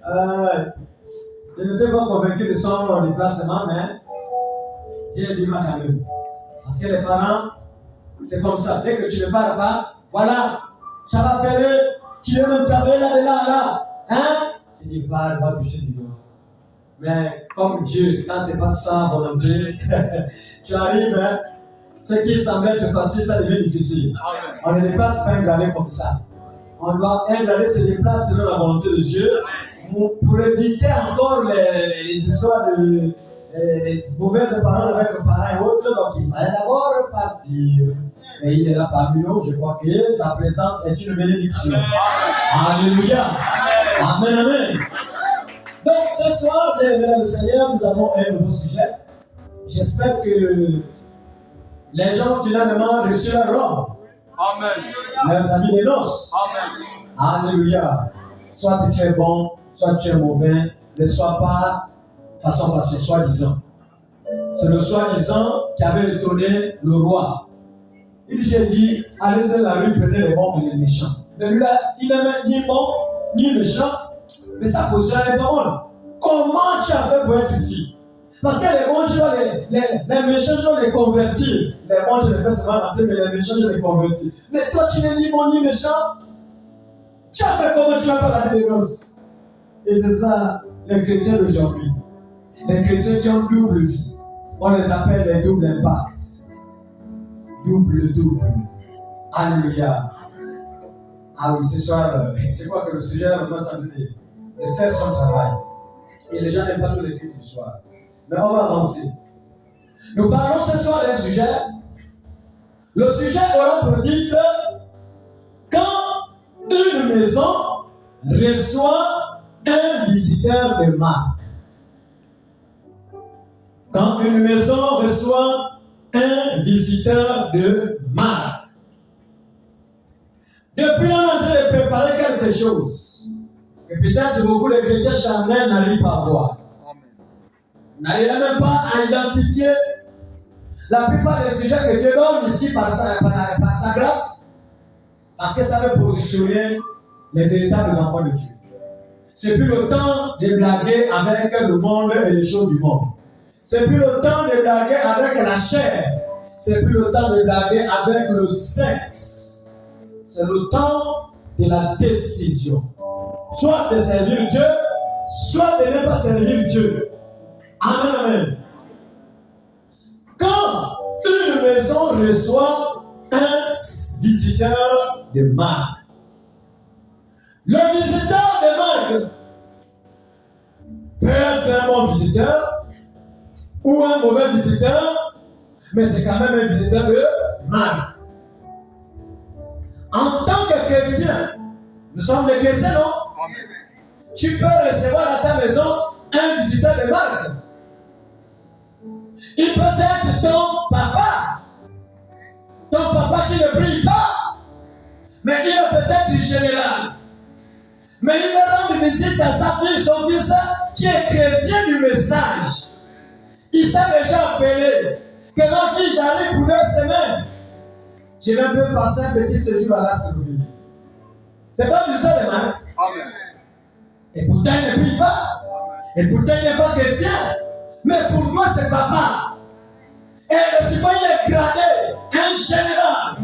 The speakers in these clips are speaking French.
Je n'étais pas convaincu de son déplacement, mais Dieu lui va quand même. Parce que les parents, c'est comme ça. Dès que tu ne pars pas, voilà, ça va appeler, tu veux même travailler là. Hein? Tu dis, va toucher du doigt. Mais comme Dieu, quand c'est pas sa volonté, tu arrives, hein, ce qui semblait être facile, ça devient difficile. On ne dépasse pas un gradé comme ça. On doit, un gradé se déplace selon la volonté de Dieu pour éviter encore les histoires de les mauvaises paroles avec le parent et autres. Donc il fallait d'abord repartir. Et il est là parmi nous. Je crois que sa présence est une bénédiction. Alléluia. Amen, amen. Donc ce soir, mesdames et Seigneur, nous avons un nouveau sujet. J'espère que les gens finalement reçu leur robe. Amen. Leurs amis des noces. Amen. Alléluia. Soit que tu es bon, soit que tu es mauvais, ne sois pas façon, soi-disant. C'est le soi-disant qui avait étonné le roi. Il s'est dit, allez dans la rue, prenez les bons et les méchants. Mais lui là, il n'aimait ni bon, ni méchant, mais sa position n'est pas bonne. Comment tu as fait pour être ici? Parce que les bons, les méchants, je dois les convertir. Les bons, je les fais seulement rentrer, mais les méchants, je les convertis. Mais toi, tu n'es ni bon ni méchant. Tu as fait comment tu vas pas la délivrance? Et c'est ça, les chrétiens d'aujourd'hui. Les chrétiens qui ont double vie. On les appelle les doubles impacts. Double. Alléluia. Ah oui, ce soir, je crois que le sujet là vraiment semble de faire son travail. Et les gens n'aiment pas tous les cultes du soir. Mais on va avancer. Nous parlons ce soir d'un sujet. Le sujet aura pour titre quand une maison reçoit un visiteur de marque. Quand une maison reçoit un visiteur de marque. Depuis, on est en train de préparer quelque chose que peut-être beaucoup de chrétiens charnels n'arrivent pas à voir. N'arrivent même pas à identifier la plupart des sujets que Dieu donne ici par sa grâce, parce que ça veut positionner les véritables enfants de Dieu. C'est plus le temps de blaguer avec le monde et les choses du monde. C'est plus le temps de blaguer avec la chair. C'est plus le temps de blaguer avec le sexe. C'est le temps de la décision. Soit de servir Dieu, soit de ne pas servir Dieu. Amen, amen. Quand une maison reçoit un visiteur de marque, le visiteur de marque peut être un bon visiteur ou un mauvais visiteur, mais c'est quand même un visiteur de marque. En tant que chrétien, nous sommes des chrétiens, non? Tu peux recevoir à ta maison un visiteur de marque. Il peut être ton papa qui ne prie pas, mais il est peut-être général. Mais il va rendre visite à sa fille, son fils qui est chrétien du message. Il t'a déjà appelé que ma fille, j'arrive pour 2 semaines. Je vais un peu passer un petit séjour à l'Astronomie. C'est pas visiteur de marque. Et pourtant il ne prie pas. Et pourtant il n'est pas chrétien. Mais pour toi c'est papa. Et le suivant il est gradé. Un général.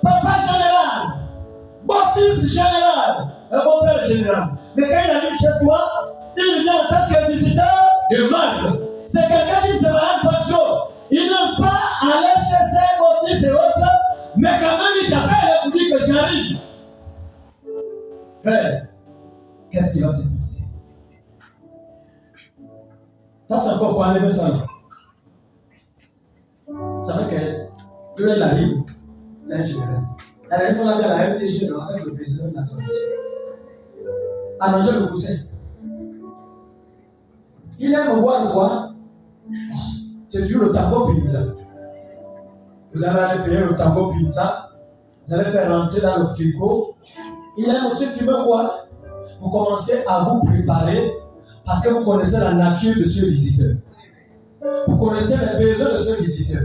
Papa général. Beau-fils général. Un beau-père général. Mais quand il arrive chez toi, il vient en tant que visiteur de marque. C'est quelqu'un qui se marie pas de jour. Il n'aime pas aller chez ses beaux-fils et autres. Mais quand même il t'appelle pour dire que j'arrive. Frère, qu'est-ce qui va se passer? Ça, c'est encore pour enlever ça. Vous savez que lui, il arrive, c'est un général. Elle arrive, on avait la FDG avec le président de la transition. Arranger le coussin. Il aime voir quoi? C'est toujours le tango pizza. Vous allez aller payer le tango pizza. Vous allez faire rentrer dans le frigo. Il aime aussi filmer quoi? Vous commencez à vous préparer parce que vous connaissez la nature de ce visiteur. Vous connaissez les besoins de ce visiteur.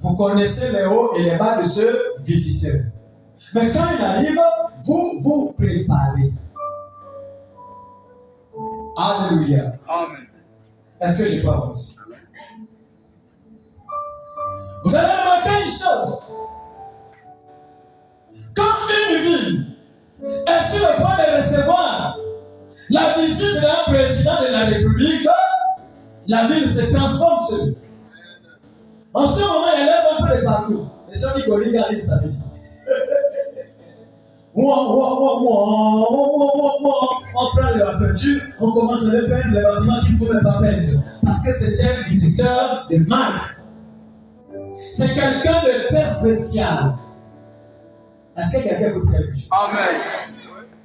Vous connaissez les hauts et les bas de ce visiteur. Mais quand il arrive, vous vous préparez. Alléluia. Amen. Est-ce que je peux avancer? Vous allez remarquer une chose. Quand une ville est sur le point de recevoir la visite d'un président de la République, la ville se transforme sur lui. En ce moment, il lève un peu de partout. Les gens qui collent arrivent sa vie. On prend la peinture, on commence à les peindre les bâtiments qu'il ne faut même pas peindre. Parce que c'est un visiteur de marque. C'est quelqu'un de très spécial. Est-ce que quelqu'un vous quelque chose? Amen.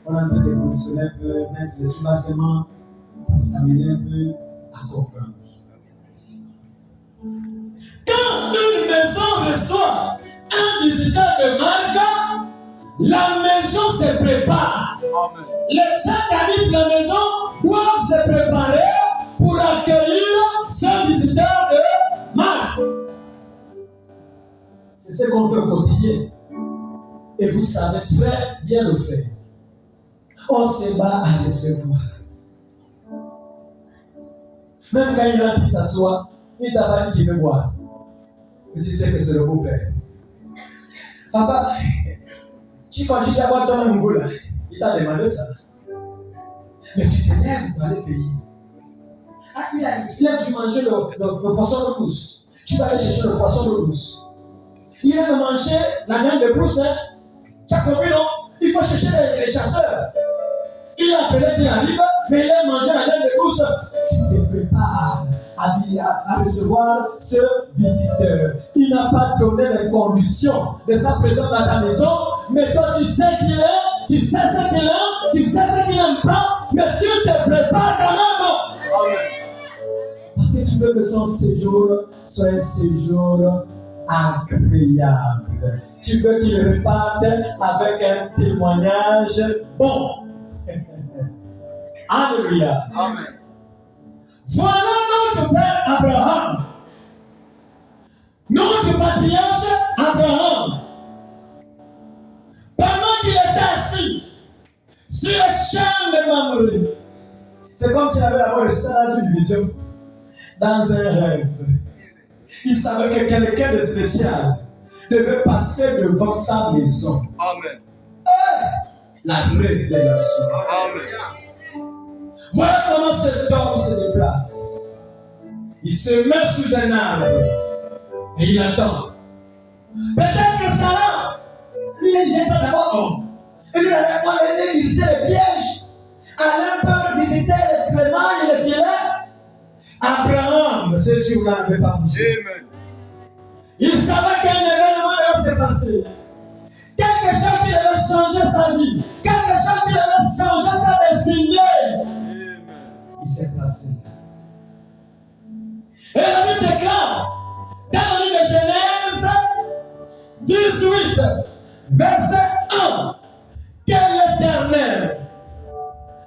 On a dit de positionner un peu, mettre les soubassements pour t'amener un peu à comprendre. Quand une maison reçoit un visiteur de marque, la maison se prépare. Amen. Les gens qui habitent la maison doivent se préparer pour accueillir ce visiteur de marque. C'est ce qu'on fait au quotidien. Et vous savez très bien le faire. On se bat à recevoir. Même quand il rentre, il s'assoit, il t'a pas dit qu'il veut boire. Et tu sais que c'est le beau-père. Papa, tu continues à boire ton amour là. Il t'a demandé ça. Mais tu t'énerves pour aller payer. Ah, il aime tu manger le poisson de douce. Tu vas aller chercher le poisson de douce. Il aime manger la viande de brousse. Hein? Tu as compris, non? Il faut chercher les chasseurs. Il a appelé qu'il arrive, mais il aime manger la viande de brousse. Tu te prépares à recevoir ce visiteur. Il n'a pas donné les conditions de sa présence dans ta maison, mais toi tu sais qu'il est, tu sais ce qu'il aime, tu sais ce qu'il n'aime pas, mais tu te prépares quand même. Parce que tu veux que son séjour soit un séjour agréable. Tu veux qu'il reparte avec un témoignage bon. Alléluia. Amen. Voilà notre père Abraham. Notre patriarche Abraham. Pendant qu'il était assis sur le champ de Mamré, c'est comme s'il avait d'abord dans une vision, dans un rêve. Il savait que quelqu'un de spécial devait passer devant sa maison. Amen. La révélation. Amen. Voilà comment cet homme se déplace. Il se met sous un arbre et il attend. Peut-être que Sarah, lui, il n'est pas d'abord homme. Et lui, il allait visiter les pièges, allait un peu visiter les trémailles et les filets. Abraham, ce jour-là, n'avait pas bougé. Amen. Il savait qu'un événement devait se passer. Quelque chose qui devait changer sa vie. Quelque chose qui devait changer sa destinée. Amen. Il s'est placé. Et la Bible déclare, dans le livre de Genèse 18, verset 1, que l'Éternel,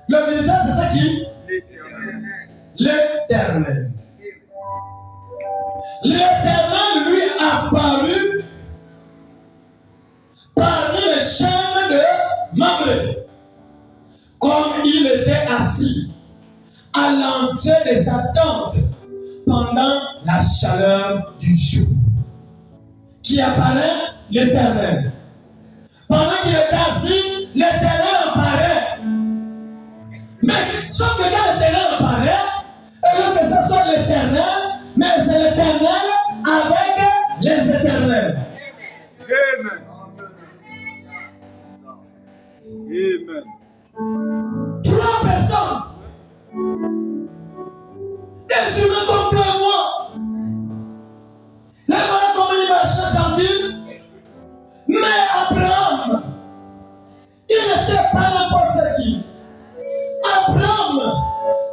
le visiteur c'était qui? L'Éternel. L'Éternel lui apparut parmi les chaînes de Mamré, comme il était assis à l'entrée de sa tente pendant la chaleur du jour. Qui apparaît? L'Éternel. Pendant qu'il était assis, l'Éternel apparaît. Mais sauf que quand l'Éternel apparaît, et là que ce soit l'Éternel, mais c'est l'Éternel avec les éternels. Amen. Amen. 3 personnes. Des humains comme toi et moi. Les voilà comment il marchait tranquille. Mais Abraham, il n'était pas n'importe qui. Abraham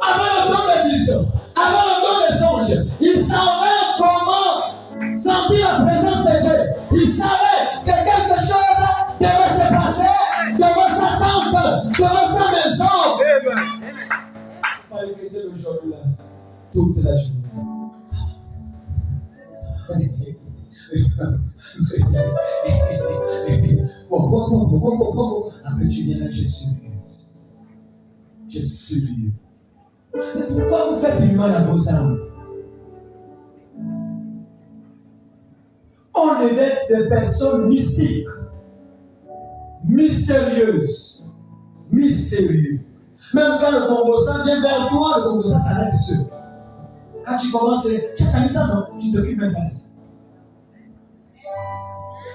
avait le don de vision, avait le don des songes. Il savait comment sentir la présence de Dieu. Il savait que quelque chose devait se passer devant sa tente, devant sa maison. Amen. C'est pas les chrétiens d'aujourd'hui là, toute la journée. Après tu viens là, tu es sérieux. Tu es sérieux. Mais pourquoi vous faites du mal à vos âmes? On est des personnes mystiques, mystérieuses, mystérieux. Même quand le Congolais vient vers toi, le Congolais s'arrête seul. Quand tu commences, tu as vu ça, non? Tu ne t'occupes même pas de ça.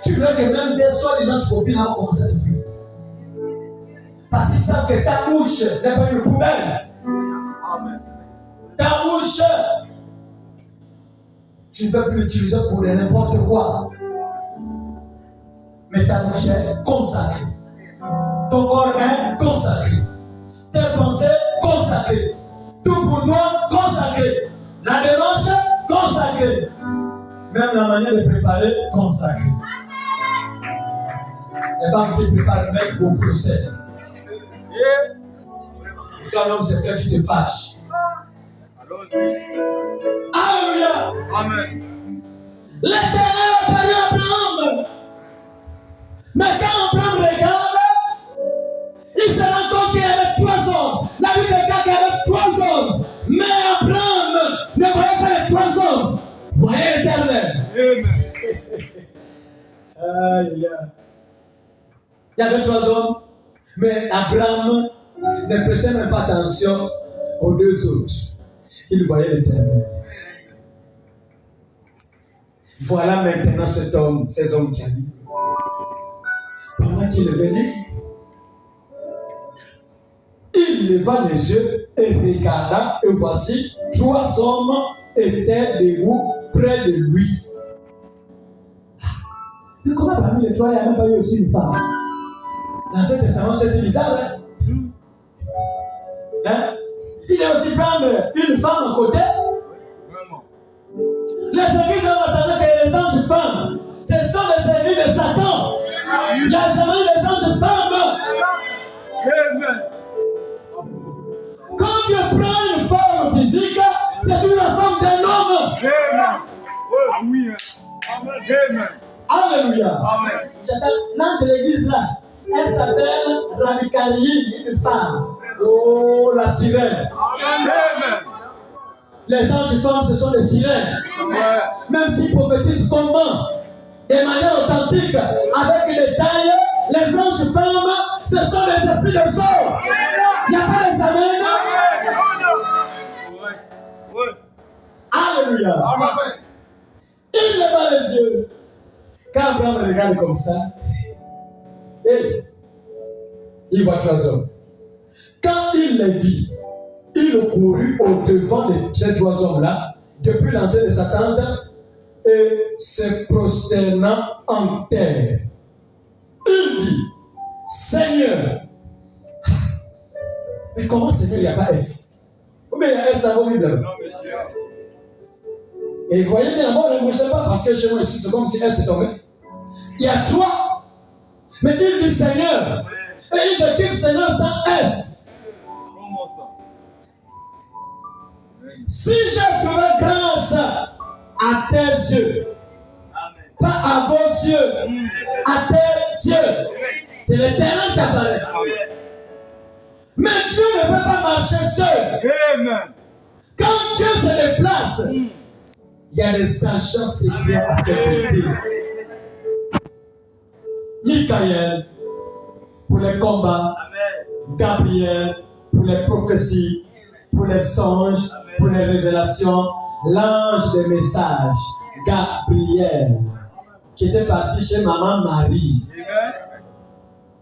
Tu verras que même des soi-disant copines vont commencer à te fuir. Parce qu'ils savent que ta bouche n'est pas une poubelle. Amen. Ta bouche, tu ne peux plus l'utiliser pour n'importe quoi. Mais ta bouche est consacrée. Ton corps est consacré. Tes pensées consacrées. Tout pour toi consacré. La démarche consacrée. Même la manière de préparer consacrée. Les femmes qui préparent avec beaucoup de sel. Et quand l'homme se plaît, tu te fâches. Alléluia. Amen. L'Éternel a parlé à Abraham. Mais quand Abraham regarde, il se rend compte qu'il y avait 3 hommes. La Bible déclare qu'il y avait 3 hommes. Mais Abraham ne voyait pas les 3 hommes. Voyez l'Éternel. Amen. Il y avait 3 hommes. Mais Abraham ne prêtait même pas attention aux 2 autres. Il voyait l'Éternel. Voilà maintenant cet homme, ces hommes qui arrivent. Pendant qu'il est venu, il leva les yeux et regarda, et voici, 3 hommes étaient debout près de lui. Mais comment parmi les 3, il n'y a même pas eu aussi une femme? Dans cet testament, c'était bizarre, hein? Il y a aussi prendre une femme à côté. Les églises ont entendu que les anges femmes, ce sont les services de Satan. Il n'y a jamais eu des anges femmes. Amen. Quand Dieu prend une forme physique, c'est une forme d'un homme. Amen. Oui. Amen. Alléluia. Amen. L'un de l'église là, elle s'appelle Ravicarie, une femme. Oh, la sirène. Amen. Les anges femmes, ce sont des sirènes. Ouais. Même s'ils prophétisent comment, de manière authentique, avec les détails, les anges femmes, ce sont les esprits de sort. Il n'y a pas les amènes. Alléluia. Amen. Il leva les yeux. Quand Abraham regarde comme ça, et il voit 3 hommes. Quand il les vit, il courut au-devant de ces 3 hommes-là, depuis l'entrée de sa tente, et se prosternant en terre. Il dit, Seigneur, mais comment c'est qu'il n'y a pas S? Ou bien il y a S dans vos Bibles? Et vous voyez bien, moi je ne sais pas, parce que chez moi ici, c'est comme si S est tombé. Il y a 3, mais il dit Seigneur, et il s'écrit Seigneur sans S. Si j'ai trouvé grâce à tes yeux, pas à vos yeux, à tes yeux, c'est l'Éternel qui apparaît. Mais Dieu ne peut pas marcher seul. Amen. Quand Dieu se déplace, il y a des agents secrets à ses côtés. Michael pour les combats, Gabriel pour les prophéties, pour les songes, pour les révélations, l'ange des messages, Gabriel, qui était parti chez maman Marie.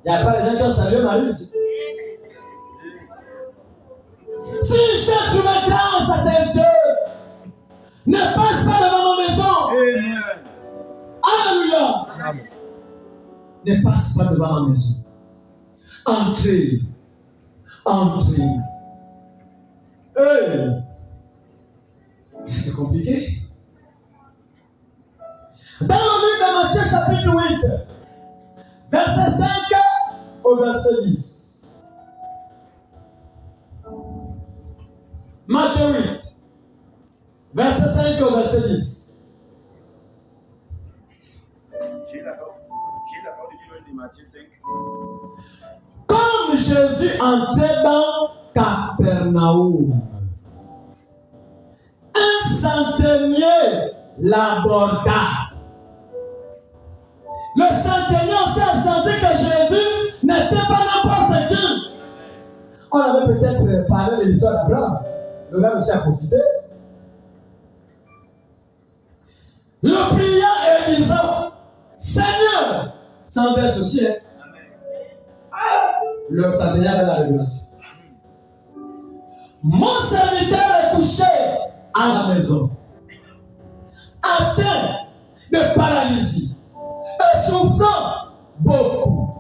Il n'y a pas de gens qui ont salué Marie ici. Si j'ai trouvé grâce à tes yeux, ne passe pas devant ma maison. Alléluia. Ne passe pas devant ma maison. Entrez. Entrez. Hey. C'est compliqué. Dans le livre de Matthieu chapitre 8, verset 5 au verset 10. Matthieu 8, verset 5 au verset 10. J'ai la parole de Matthieu 5. Comme Jésus entrait dans Capernaum. centenier l'aborda. Le centenier aussi a senti que Jésus n'était pas n'importe qui. On avait peut-être parlé de l'histoire d'Abraham. Le gars aussi a profité. Le pria et disant, Seigneur, sans un souci, le centenier avait la révélation. Mon serviteur est couché à la maison, atteint de paralysie et souffrant beaucoup.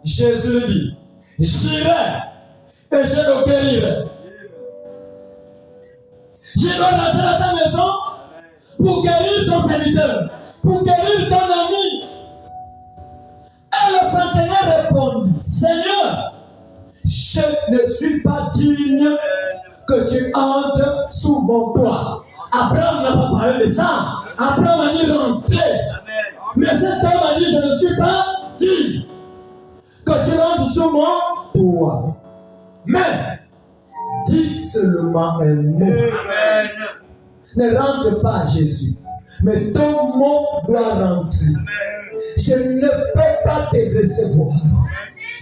Jésus dit, j'irai et je le guérirai. Je dois rentrer dans ta maison pour guérir ton serviteur, pour guérir ton ami. Et le centenier répondit, Seigneur, je ne suis pas digne que tu entres sous mon toit. Abraham n'a pas parlé de ça. Abraham a dit rentrer. Mais cet homme a dit, je ne suis pas digne que tu rentres sous mon toit. Mais, dis seulement un mot. Ne rentre pas, Jésus. Mais ton mot doit rentrer. Je ne peux pas te recevoir.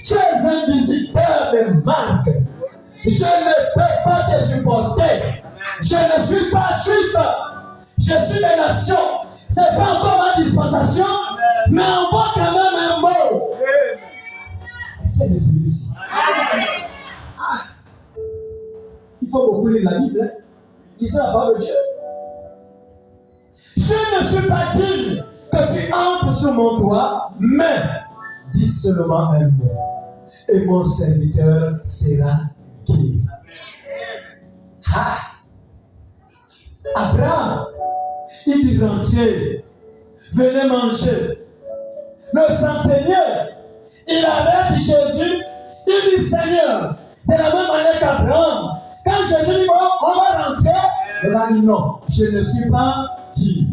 Tu es un visiteur de marque. Je ne peux pas te supporter. Je ne suis pas juif. Je suis des nations. Ce n'est pas encore ma dispensation, mais on voit quand même un mot. Est-ce qu'il y a des celui-ci? Il faut beaucoup lire la Bible. Qui c'est la parole de Dieu? Je ne suis pas digne que tu entres sur mon toit, mais dis seulement un mot. Et mon serviteur sera guéri. Abraham, il dit rentrer, venez manger. Le centenier, il arrête Jésus, il dit Seigneur, de la même manière qu'Abraham, quand Jésus dit bon, on va rentrer, il a dit non, je ne suis pas digne.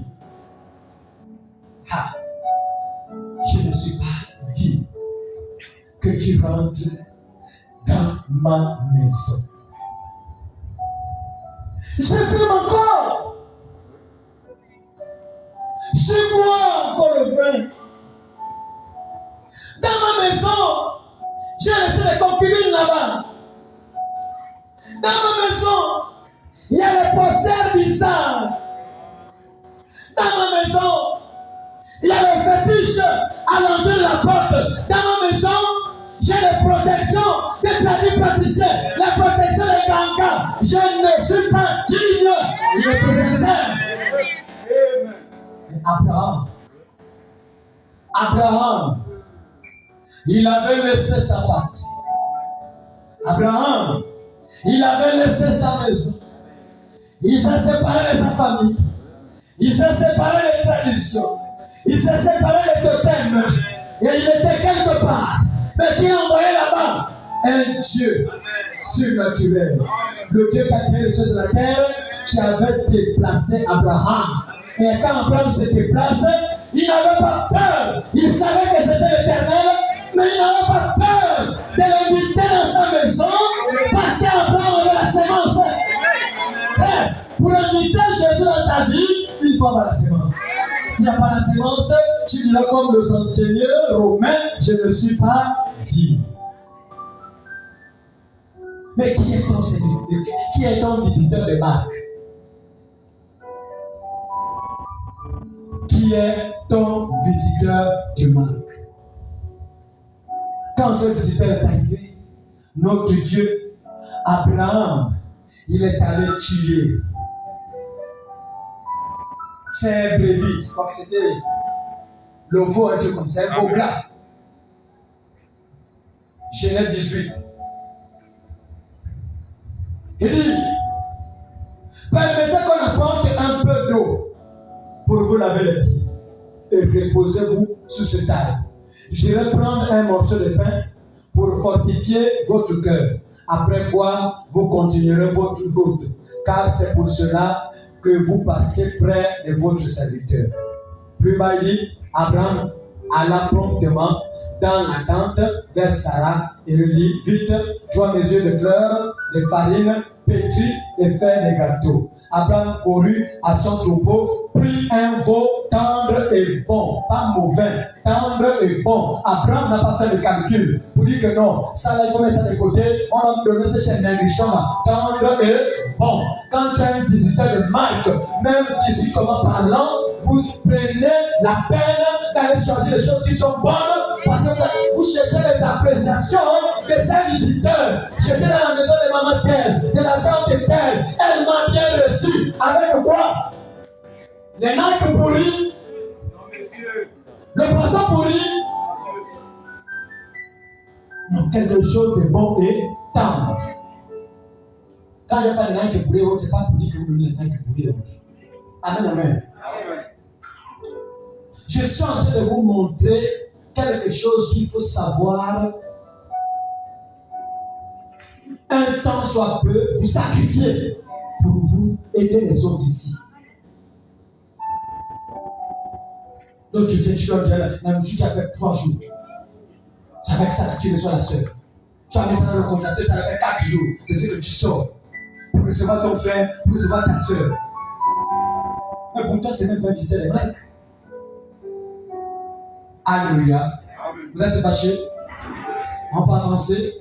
Je ne suis pas digne que tu rentres dans ma maison. Je fume encore. Je bois encore le vin. Dans ma maison, j'ai laissé les concubines là-bas. Dans ma maison, il y a les posters bizarres. Dans ma maison, il y a les fétiches à l'entrée de la porte. Dans ma maison, j'ai les protections des amis praticiens, les protections des gangas. Je ne suis pas digne. Il était sincère. Mais Abraham, il avait laissé sa patrie. Abraham, il avait laissé sa maison. Il s'est séparé de sa famille. Il s'est séparé des traditions. Il s'est séparé des totems. Et il était quelque part. Mais qui a envoyé là-bas un Dieu surnaturel. Le Dieu qui a créé les choses de la terre, qui avait déplacé Abraham. Et quand Abraham se déplace, il n'avait pas peur. Il savait que c'était l'Éternel, mais il n'avait pas peur de l'inviter dans sa maison parce qu'Abraham avait la sémence. Frère, pour inviter Jésus dans ta vie, il faut avoir la sémence. S'il n'y a pas la sémence, tu diras comme le centenier romain, je ne suis pas digne. Mais qui est ton visiteur de marque? Qui est ton visiteur de marque? Quand ce visiteur est arrivé, notre Dieu, Abraham, il est allé tuer. C'est un brebis, je crois que c'était le veau, un truc comme ça, un veau gras. Genèse 18. Il dit, permettez qu'on apporte un peu d'eau pour vous laver les pieds et reposez-vous sur ce table. J'irai prendre un morceau de pain pour fortifier votre cœur. Après quoi, vous continuerez votre route, car c'est pour cela que vous passez près de votre serviteur. Plus bas, il dit, Abraham alla promptement dans la tente vers Sarah et lui dit, vite, 3 mesures de fleurs, de farine, pétrie et faire des gâteaux. Abraham courut à son troupeau, prit un veau tendre et bon, pas mauvais, tendre et bon. Abraham n'a pas fait de calcul pour dire que non, ça là, il faut mettre ça de côté, on va me donner cet enrichissement, tendre et bon. Quand tu es un visiteur de marque, même physiquement parlant, vous prenez la peine d'aller choisir les choses qui sont bonnes parce que vous cherchez les appréciations de ces visiteurs. J'étais dans la maison de maman telle, de la tante telle, elle m'a bien reçu. Avec quoi? Les marques pourries, le poisson pourri. Non, quelque chose de bon et tendre. Quand je parle de marques pourries, ce n'est pas pour dire que vous donnez les marques pourries. Amen, amen. Je suis en train de vous montrer quelque chose qu'il faut savoir. Un temps soit peu, vous sacrifiez pour vous aider les autres ici. Donc tu viens, tu leur dis, la musique qui a fait 3 jours. C'est avec ça que tu reçois la soeur. Tu as mis ça dans le congélateur, ça fait 4 jours. C'est ce que tu sors. Pour recevoir ton frère, pour recevoir ta soeur. Mais pour toi, c'est même pas visiter les mecs. Alléluia. Vous êtes fâchés? On peut avancer.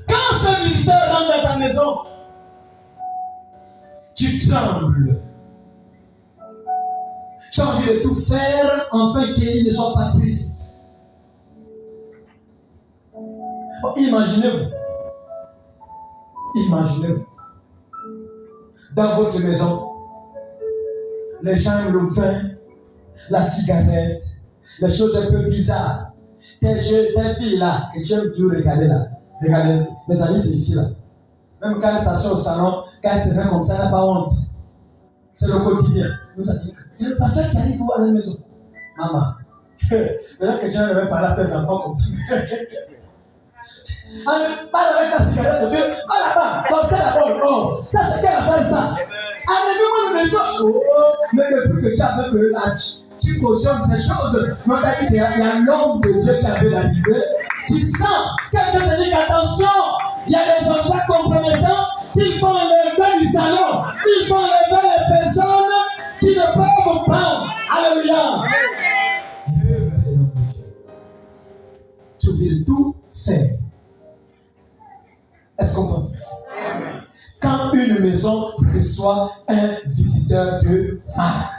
Quand ce visiteur rentre dans ta maison, tu trembles. Tu as envie de tout faire afin qu'il ne soit pas triste. Bon, imaginez-vous. Imaginez-vous. Dans votre maison, les gens aiment le vin, la cigarette, les choses un peu bizarres. Tes filles là, que tu aimes tout regarder là. Regardez, les amis, c'est ici là. Même quand elle s'assied au salon, quand elle se fait comme ça, elle n'a pas honte. C'est le quotidien. Nous avons dit, il y a le pasteur qui arrive à la maison. Maman, peut-être que tu n'as jamais parlé à tes enfants comme ça. Parle avec ta cigarette, oh là-bas, sortez la bonne. Oh, ça c'est quelle affaire ça? Arrivez-moi à la maison. Oh, mais depuis que tu as fait que là, tu cautionnes ces choses. Mais on t'a dit qu'il y a l'homme de Dieu qui a fait l'arrivée. Tu sens, quelqu'un te dit attention, il y a des objets compromettants qui font enlever du salon, qui font enlever les personnes qui ne peuvent pas. Alléluia. Tu veux tout faire. Est-ce qu'on peut faire ça? Quand une maison reçoit un visiteur de marque,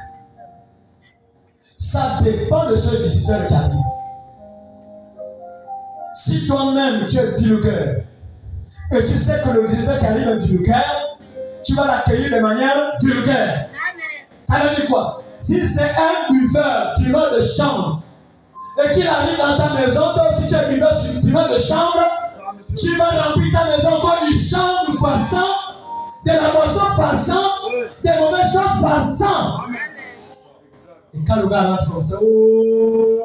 ça dépend de ce visiteur qui arrive. Si toi-même tu es vulgaire et tu sais que le visiteur qui arrive est vulgaire, tu vas l'accueillir de manière vulgaire. Ça veut dire quoi? Si c'est un buveur fumeur de chambre et qu'il arrive dans ta maison, toi aussi tu es buveur fumeur de chambre, tu vas remplir ta maison comme une chambre passant, de la boisson passant, des mauvaises choses passant. Et quand le gars rentre comme ça, oh,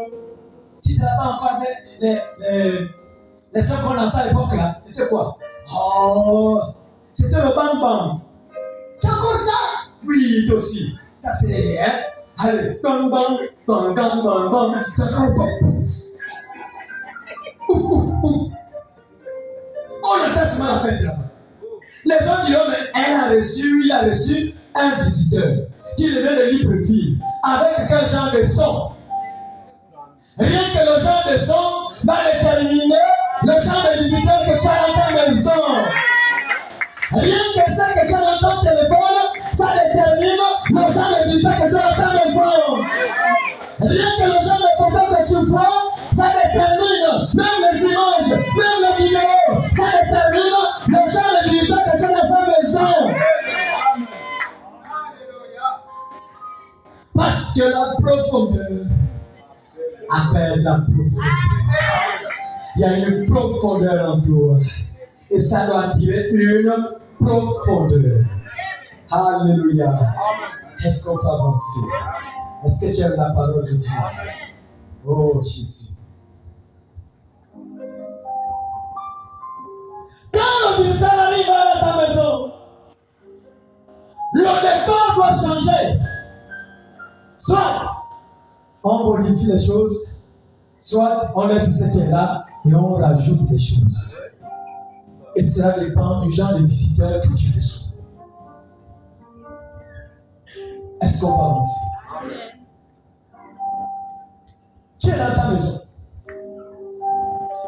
tu ne pas encore les sons qu'on lançait à l'époque là, c'était quoi? Oh, c'était le bam-bam. Tu as encore ça? Oui, toi aussi. Ça c'est, hein? Allez, bam-bam, bam-bam, bam-bam. Tu as encore on a tellement la fête là. Les gens diront, mais il a reçu un visiteur qui devait de libre-vie. Avec quel genre de son? Rien que le genre de son va déterminer le genre de visiteur que tu as dans ta maison. Rien que ça que tu as dans ton téléphone, ça détermine le genre de visiteur que tu as dans ta maison. Rien que le genre de photo que tu vois, ça détermine même les images, même les vidéos, ça détermine le genre de visiteur que tu as dans sa maison. Parce que la profondeur appelle la profondeur. Il y a une profondeur en toi. Et ça doit attirer une profondeur. Alléluia. Est-ce qu'on peut avancer? Est-ce que tu aimes la parole de Dieu? Oh Jésus. Quand le visiteur arrive à ta maison, le décor doit changer. Soit on modifie les choses, soit on laisse ce qui est là et on rajoute des choses. Et cela dépend du genre de visiteur que tu reçois. Est-ce qu'on peut avancer? Tu es dans ta maison.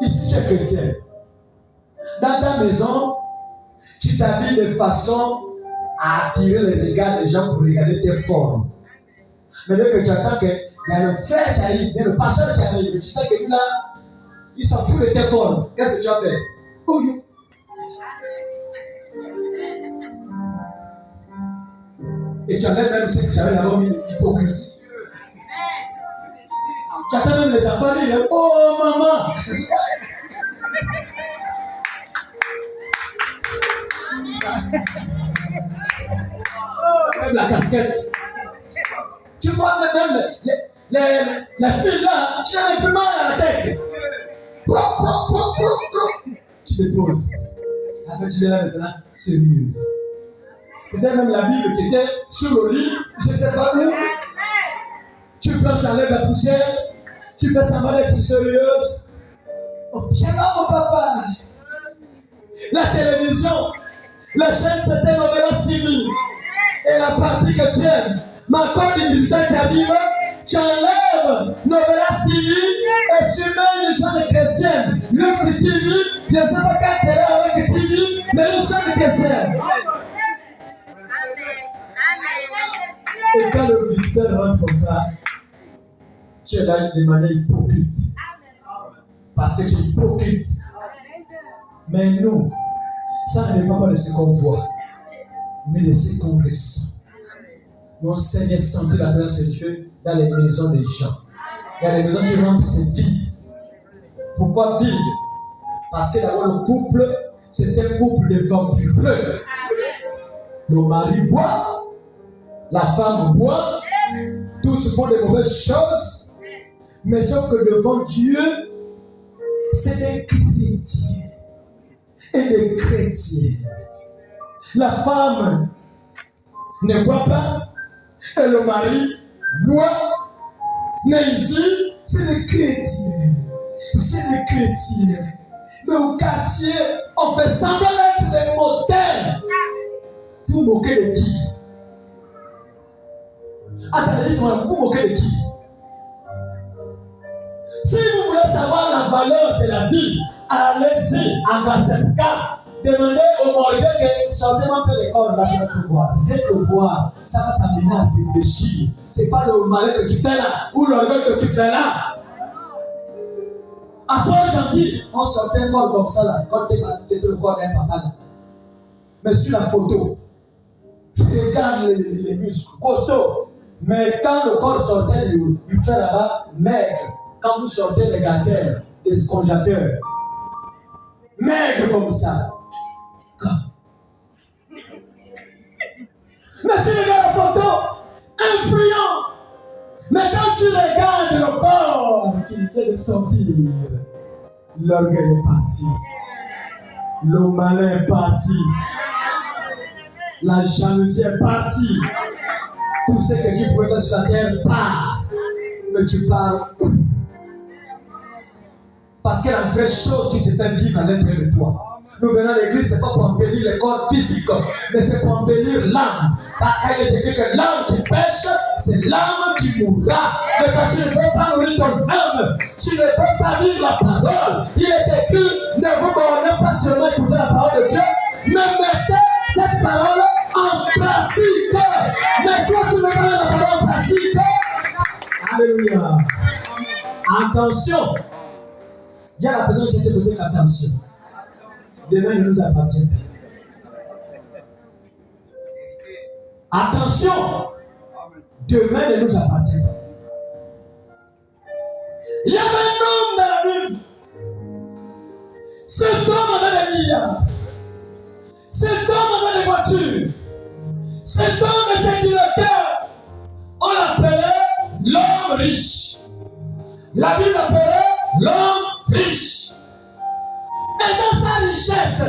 Ici, tu es chrétien. Dans ta maison, tu t'habilles de façon à attirer les regards des gens pour regarder tes formes. Mais dès que tu attends qu'il y a le frère qui arrive, il y a le pasteur qui arrive, tu sais que lui là, il s'en fout de tes formes. Qu'est-ce que tu as fait? Oui. Et tu avais même ce que tu avais d'abord mis l'hypocrisie. Tu attends même les enfants dire, oh maman! Même la casquette. Tu vois même les filles là, tu as un peu mal à la tête. Tu te poses. Après tu es là maintenant, sérieuse. Peut-être même la Bible qui était sur le lit, je ne sais pas où. Tu prends, tu enlèves la poussière, tu fais semblant d'être sérieuse. Oh, c'est là mon papa. La télévision, la chaîne c'était Novelas TV. Et la partie que tu aimes, ma code de visiteur qui arrive, tu enlèves Novelas TV et tu mets une chaîne chrétienne. Lux TV, je ne sais pas quelle télé avec TV, mais une chaîne chrétienne. Et quand le visiteur rentre comme ça, tu es là de manière hypocrite. Parce que tu es hypocrite. Mais nous, ça ne dépend pas de ce qu'on voit, mais de ce qu'on ressent. Nous, on sait bien sentir la grâce de Dieu dans les maisons des gens. Dans les maisons du monde, c'est vide. Pourquoi vide? Parce que d'abord, le couple, c'est un couple de vampireux. Le mari boit, la femme boit, tous font de mauvaises choses, mais sauf que devant Dieu, c'est des chrétiens et des chrétiens. La femme ne boit pas et le mari boit, mais ici, c'est des chrétiens. C'est des chrétiens. Mais au quartier, on fait semblant d'être des modèles. Vous moquez de qui? Attendez, vous moquez de qui? Si vous voulez savoir la valeur de la vie, allez-y à Gassepka. Demandez au Mordieu que sortez un peu l'école, là, je vais te voir. C'est te voir, ça va t'amener à réfléchir. C'est pas le malin que tu fais là, ou l'orgueil que tu fais là. Après, j'en dis, on sortait un corps comme ça là, quand tu es parti, c'était le corps d'un papa là. Mais sur la photo, regarde les muscles, costauds. Mais quand le corps sortait du fait là-bas, maigre, quand vous sortez les gazelles, des congélateurs, maigre comme ça. Mais tu regardes la photo, influent. Mais quand tu regardes le corps qui vient de sortir, l'orgueil est parti. Le malin est parti. La jalousie est partie. Tout ce que tu pouvais faire sur la terre part. Mais tu pars où? Parce que la vraie chose qui te fait vivre à l'intérieur de toi. Nous venons à l'église, ce n'est pas pour embellir le corps physique, mais c'est pour embellir l'âme. Parce qu'il est écrit que l'âme qui pêche, c'est l'âme qui mourra. Mais quand tu ne veux pas nourrir ton âme, tu ne veux pas lire la parole. Il est écrit, ne vous bornez pas seulement écouter la parole de Dieu, mais mettez cette parole en pratique. Mais toi, tu ne veux pas mettre la parole en pratique. Alléluia. Attention. Il y a la personne qui était posée attention. Demain ne nous appartient pas. Attention. Demain ne nous appartient pas. Il y avait un homme dans la Bible. Cet homme avait des milliards. Cet homme avait des voitures. Cet homme était directeur. On l'appelait l'homme riche. La Bible l'appelait l'homme riche. Et dans sa richesse,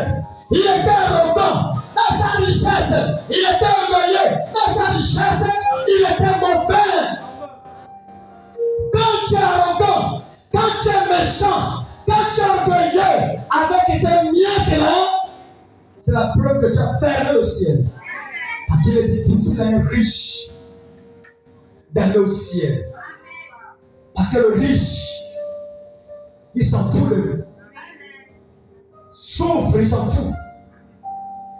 il était arrogant. Dans sa richesse, il était orgueilleux. Dans sa richesse, il était mauvais. Quand tu es arrogant, quand tu es méchant, quand tu es orgueilleux, avec tes miettes là, c'est la preuve que tu as fermé le ciel. Parce qu'il est difficile à un riche d'aller au ciel. Parce que le riche, il s'en fout de lui. Souffre, il s'en fout.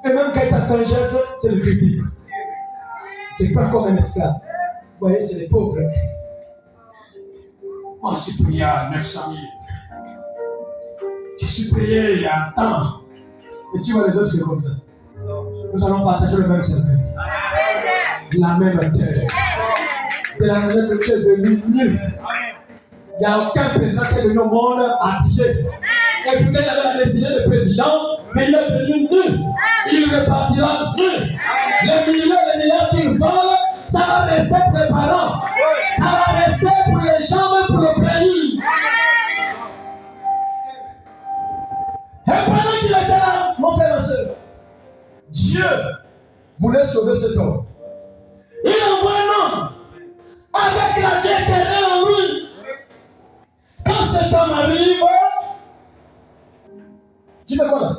Et même quand il t'a fait un geste, c'est le critique. Tu n'es pas comme un esclave. Vous voyez, c'est les pauvres. Moi, je suis payé à 900 000. Je suis payé il y a un temps. Et tu vois les autres qui sont comme ça. Nous allons partager le même cerveau. La même terre. De la manière que tu es venu nu. Il n'y a aucun président qui est venu au monde habillé. Et peut-être il avait la destinée de président, mais il est venu nu. Il repartira nu. Les milliards qu'il vole, ça va rester pour les parents. Ça va rester pour les gens, pour le pays. Et pendant qu'il était là, mon frère et soeur, Dieu voulait sauver cet homme. Il envoie un homme avec la vie éternelle en lui. Quand cet homme arrive, tu fais quoi là?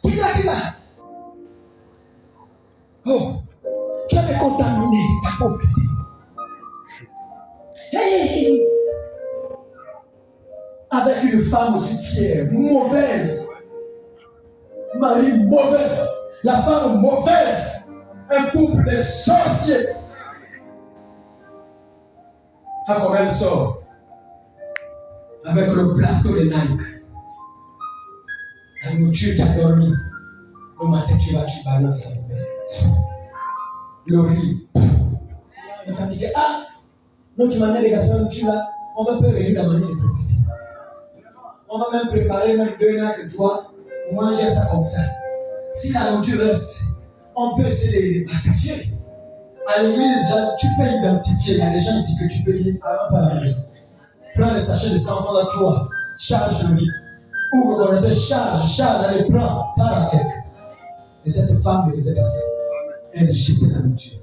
Qui là? Oh, tu avais contaminé ta pauvreté. Hey! Avec une femme aussi fière, mauvaise. Mari mauvais. La femme mauvaise. Un couple de sorciers. Ah, comment elle sort? Avec le plateau de Nike. La nourriture qui a dormi. Le matin, tu balances la poubelle. Le riz. Et tu dis que, ah, non, tu m'as dit, les gars, tu là, on va pas venir la manière de préparer. On va même préparer même 2 ans que toi, manger ça comme ça. Si la nourriture reste, on peut essayer de partager. À l'église, tu peux identifier, il y a des gens ici que tu peux dire, avant par la maison. Prends les sachets de 100 francs là, toi, charge le riz. Ouvre ton été, charge, allez, prends, pars avec. Et cette femme ne faisait pas ça. Elle jetait la nourriture.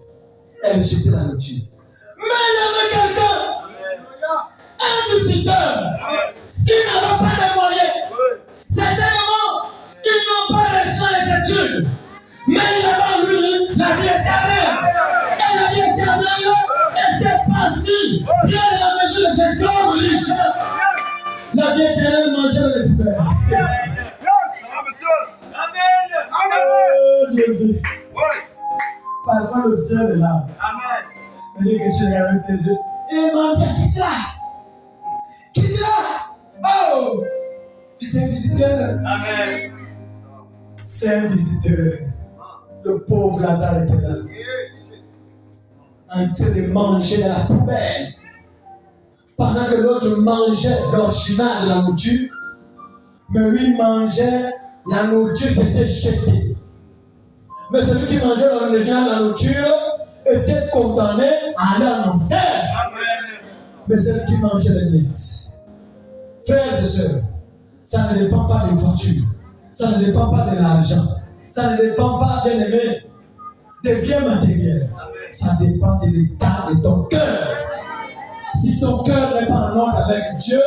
Mais il y avait quelqu'un, un visiteur, il n'avait pas de moyens. Certainement, ils n'ont pas reçu les études. Mais il avait en lui la vie éternelle. Et la vie éternelle était partie. Bien à la mesure de cet homme riche. La vie éternelle mangeait les poubelles. Oh Jésus. Parfois le ciel est là. Amen. Il dit que tu regardes tes yeux. Et mon Dieu, quitte là. Oh! C'est un visiteur. Amen. C'est un visiteur. Le pauvre Lazare était là. En train de manger dans la poubelle. Pendant que l'autre mangeait l'original de la nourriture, mais lui mangeait la nourriture qui était jetée. Mais celui qui mangeait l'original de la nourriture était condamné à aller en enfer. Mais celui qui mangeait les miettes. Frères et sœurs, ça ne dépend pas des voitures, ça ne dépend pas de l'argent, ça ne dépend pas, bien aimé, des biens matériels. Ça dépend de l'état de ton cœur. Si ton cœur n'est pas en ordre avec Dieu,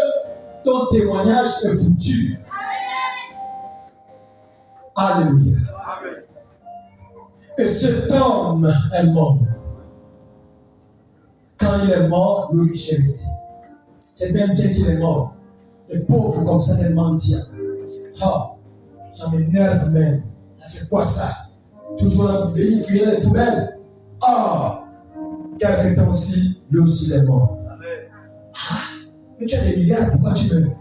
ton témoignage est foutu. Alléluia. Et cet homme est mort. Quand il est mort, le riche est resté. C'est même bien qu'il est mort. Les pauvres comme ça, des mendiants. Oh, ça m'énerve même. C'est quoi ça? Toujours un pays fouiller les poubelles. Oh, quelque temps aussi, lui aussi est mort. Ah, mais tu as des milliards, pourquoi tu meurs?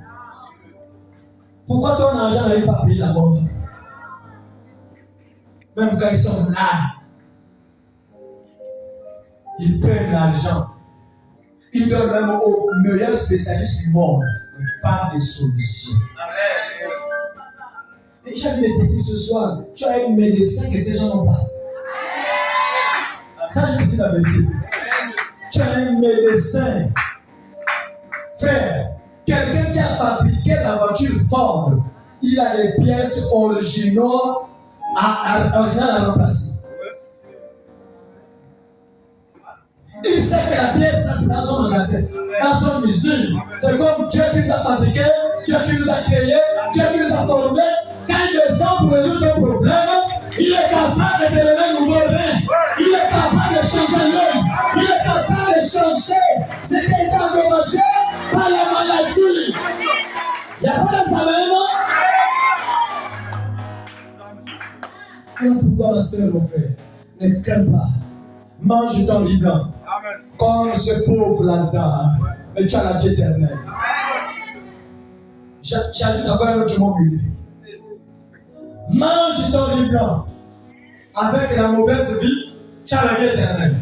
Pourquoi ton argent n'arrive pas à payer la mort? Même quand ils sont là, ils prennent l'argent. Ils donnent même aux meilleurs spécialistes du monde. Pas de solution. Et j'ai envie de te dire ce soir, tu as un médecin que ces gens n'ont pas. Ça, je te dis la vérité. Tu as un médecin. Frère, quelqu'un qui a fabriqué la voiture Ford, il a les pièces originales à remplacer. Il sait que la pièce, ça c'est dans son magasin, dans son usine. C'est comme Dieu qui nous a fabriqué, Dieu qui nous a créé, Dieu qui nous a formé. Quand il descend pour résoudre nos problèmes, Voilà pourquoi ma soeur, mon frère, ne crains pas. Mange ton riz blanc. Comme ce pauvre Lazare. Mais tu as la vie éternelle. J'ajoute encore un autre mot. Mange ton riz blanc. Avec la mauvaise vie, tu as la vie éternelle.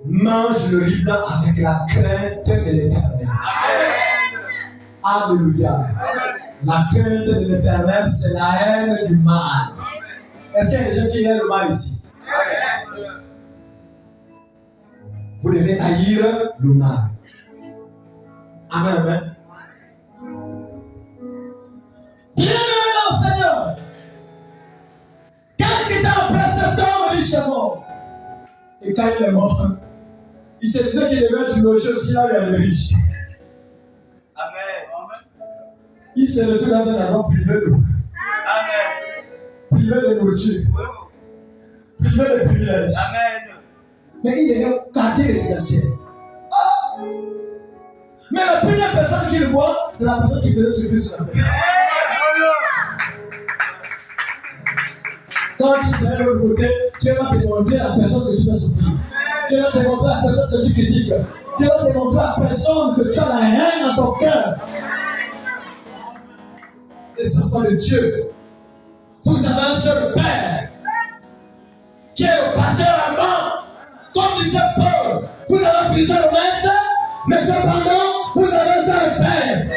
Mange le riz blanc avec la crainte de l'éternel. Alléluia. La crainte de l'éternel, c'est la haine du mal. Est-ce qu'il y a des gens qui aiment le mal ici? Vous devez haïr le mal. Amen, amen. Bien-aimé dans le Seigneur, quand il t'a appelé cet homme richement, et quand il est mort, il se disait qu'il devait être logé aussi là où il y a les riches. Il s'est retrouvé dans un endroit privé d'eau. Privé de nourriture. Privé de privilèges. Mais il est un quartier résidentiel. Oh! Mais la première personne qui le voit, c'est la personne qui faisait ce que sur la terre. Quand tu seras de l'autre côté, tu vas te montrer à la personne que tu vas souffrir. Tu vas te montrer à la personne que tu critiques. Tu vas te montrer à la personne que tu as la haine dans ton cœur. Les enfants de Dieu, vous avez un seul Père qui est le pasteur allemand. Comme disait Paul, vous avez plusieurs maîtres, mais cependant, vous avez un seul Père.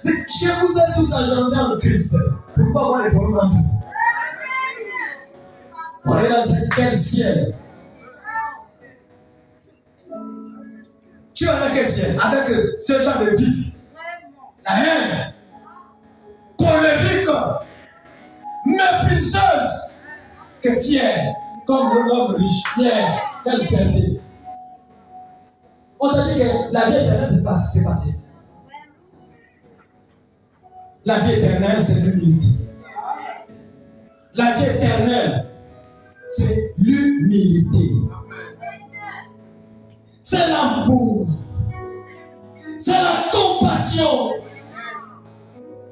Je vous ai tous engendrés en Christ. Pourquoi avoir des problèmes entre vous? On est dans quel ciel? Tu es avec quel ciel? Avec ce genre de vie. La haine, colérique, mépriseuse, que fière, comme l'homme riche, fier, quelle fierté. On t'a dit que la vie éternelle, c'est passé. La vie éternelle, c'est l'humilité. La vie éternelle, c'est l'humilité. C'est l'amour. C'est la compassion.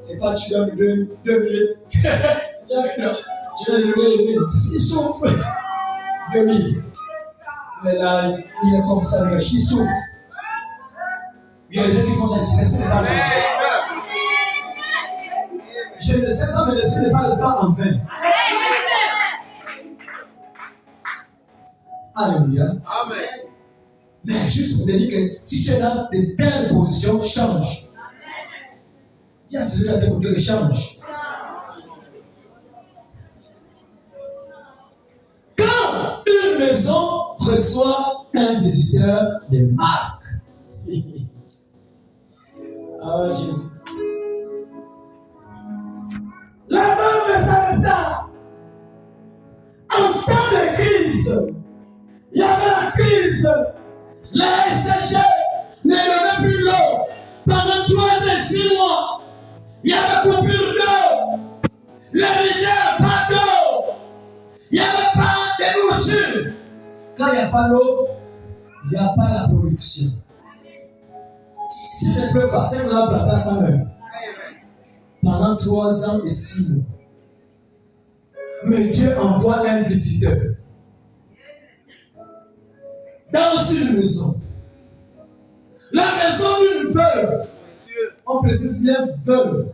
C'est pas tu donnes 2 000. Je vais donner 1 000. Il souffre. 2 000. Mais là, il est comme ça, il souffre. Il y a des gens qui font ça ici. L'esprit n'est pas le temps. Je ne sais pas, mais l'esprit n'est pas le temps en vain. Alléluia. Amen. Mais juste pour te dire que si tu es dans de telles positions, change. Il y a celui à tes côtés qui change. Quand une maison reçoit un visiteur de marque. Ah Jésus. La même s'arrêta. En temps de crise, il y avait la crise. La SCG ne donnait plus l'eau. Pendant 3 et 6 mois, il y avait coupure d'eau. Les rivières, pas d'eau. Il n'y avait pas de nourriture. Quand il n'y a pas l'eau, il n'y a pas la production. S'il ne pleut pas, c'est que vous avez planté ça même. Pendant 3 ans et 6 mois. Mais Dieu envoie un visiteur. Dans une maison. La maison d'une veuve. On précise bien veuve.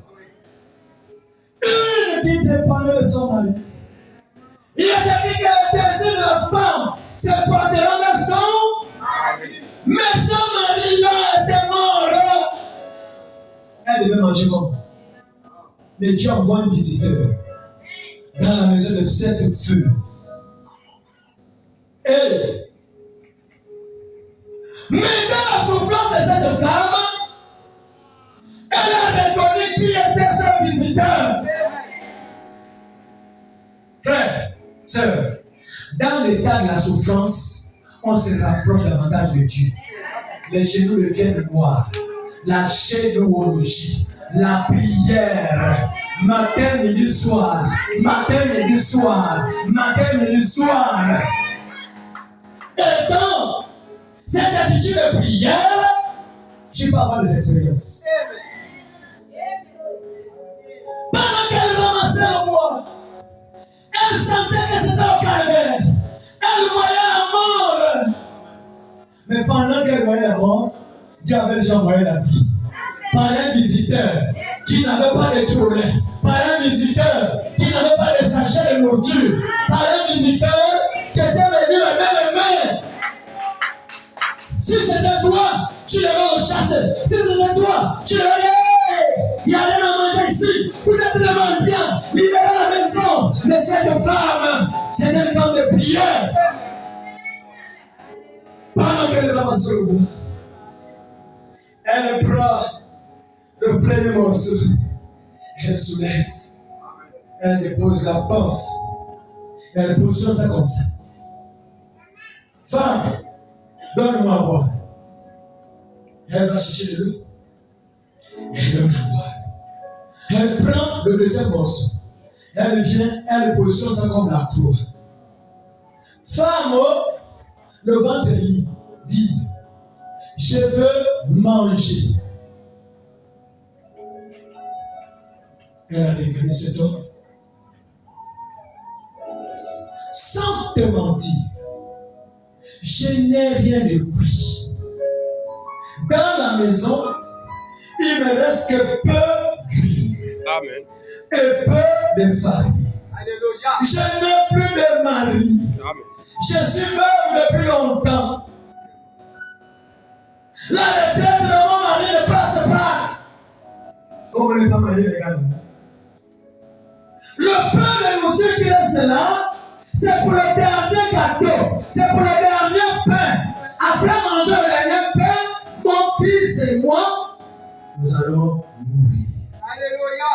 Une qui dépendait de son mari. Il a dit que le désir de la femme se portera vers son mari. Mais son mari là était mort. Elle devait manger comme. Mais Dieu envoie un visiteur dans la maison de cette veuve. Et mais dans la souffrance de cette femme, elle a reconnu qui était son visiteur. Frère, sœur, dans l'état de la souffrance, on se rapproche davantage de Dieu. Les genoux deviennent noirs. La généalogie, la prière, matin, midi, soir, matin, midi, soir, matin, midi, soir. Et dans cette attitude de prière, tu peux avoir des expériences. Pendant Elle sentait que c'était au calvaire. Elle voyait la mort. Mais pendant qu'elle voyait la mort, Dieu avait déjà envoyé la vie. Par un visiteur qui n'avait pas de troulet, par un visiteur qui n'avait pas de sachet de nourriture, par un visiteur qui était venu le même. Si c'était toi, tu l'avais chassé. Si c'était toi, tu l'avais dit, il y a rien à manger ici. Vous êtes des mendiants, libérez la maison. Mais cette femme, c'est une femme de prière. Pendant qu'elle ramasse le bout, elle prend le premier morceau, elle soulève, elle dépose la porte, elle positionne ça comme ça. Femme, donne-moi à boire. Elle va chercher de l'eau, elle donne à boire. Elle prend le deuxième morceau, elle vient, elle positionne ça comme la croix. Femme, le ventre est vide. Je veux manger. Elle a déclaré cet homme. Sans te mentir, je n'ai rien de cuit. Dans la maison, il me reste que peu d'huile. Amen. Et peu de farine. Alléluia. Je n'ai plus de mari. Amen. Je suis veuve depuis longtemps. La retraite de mon mari ne passe pas. Comme elle n'est pas mariée, les gars. Le peu de nourriture qui reste là, c'est pour le dernier gâteau. C'est pour le dernier pain. Après manger le dernier pain, mon fils et moi, nous allons mourir. Alléluia.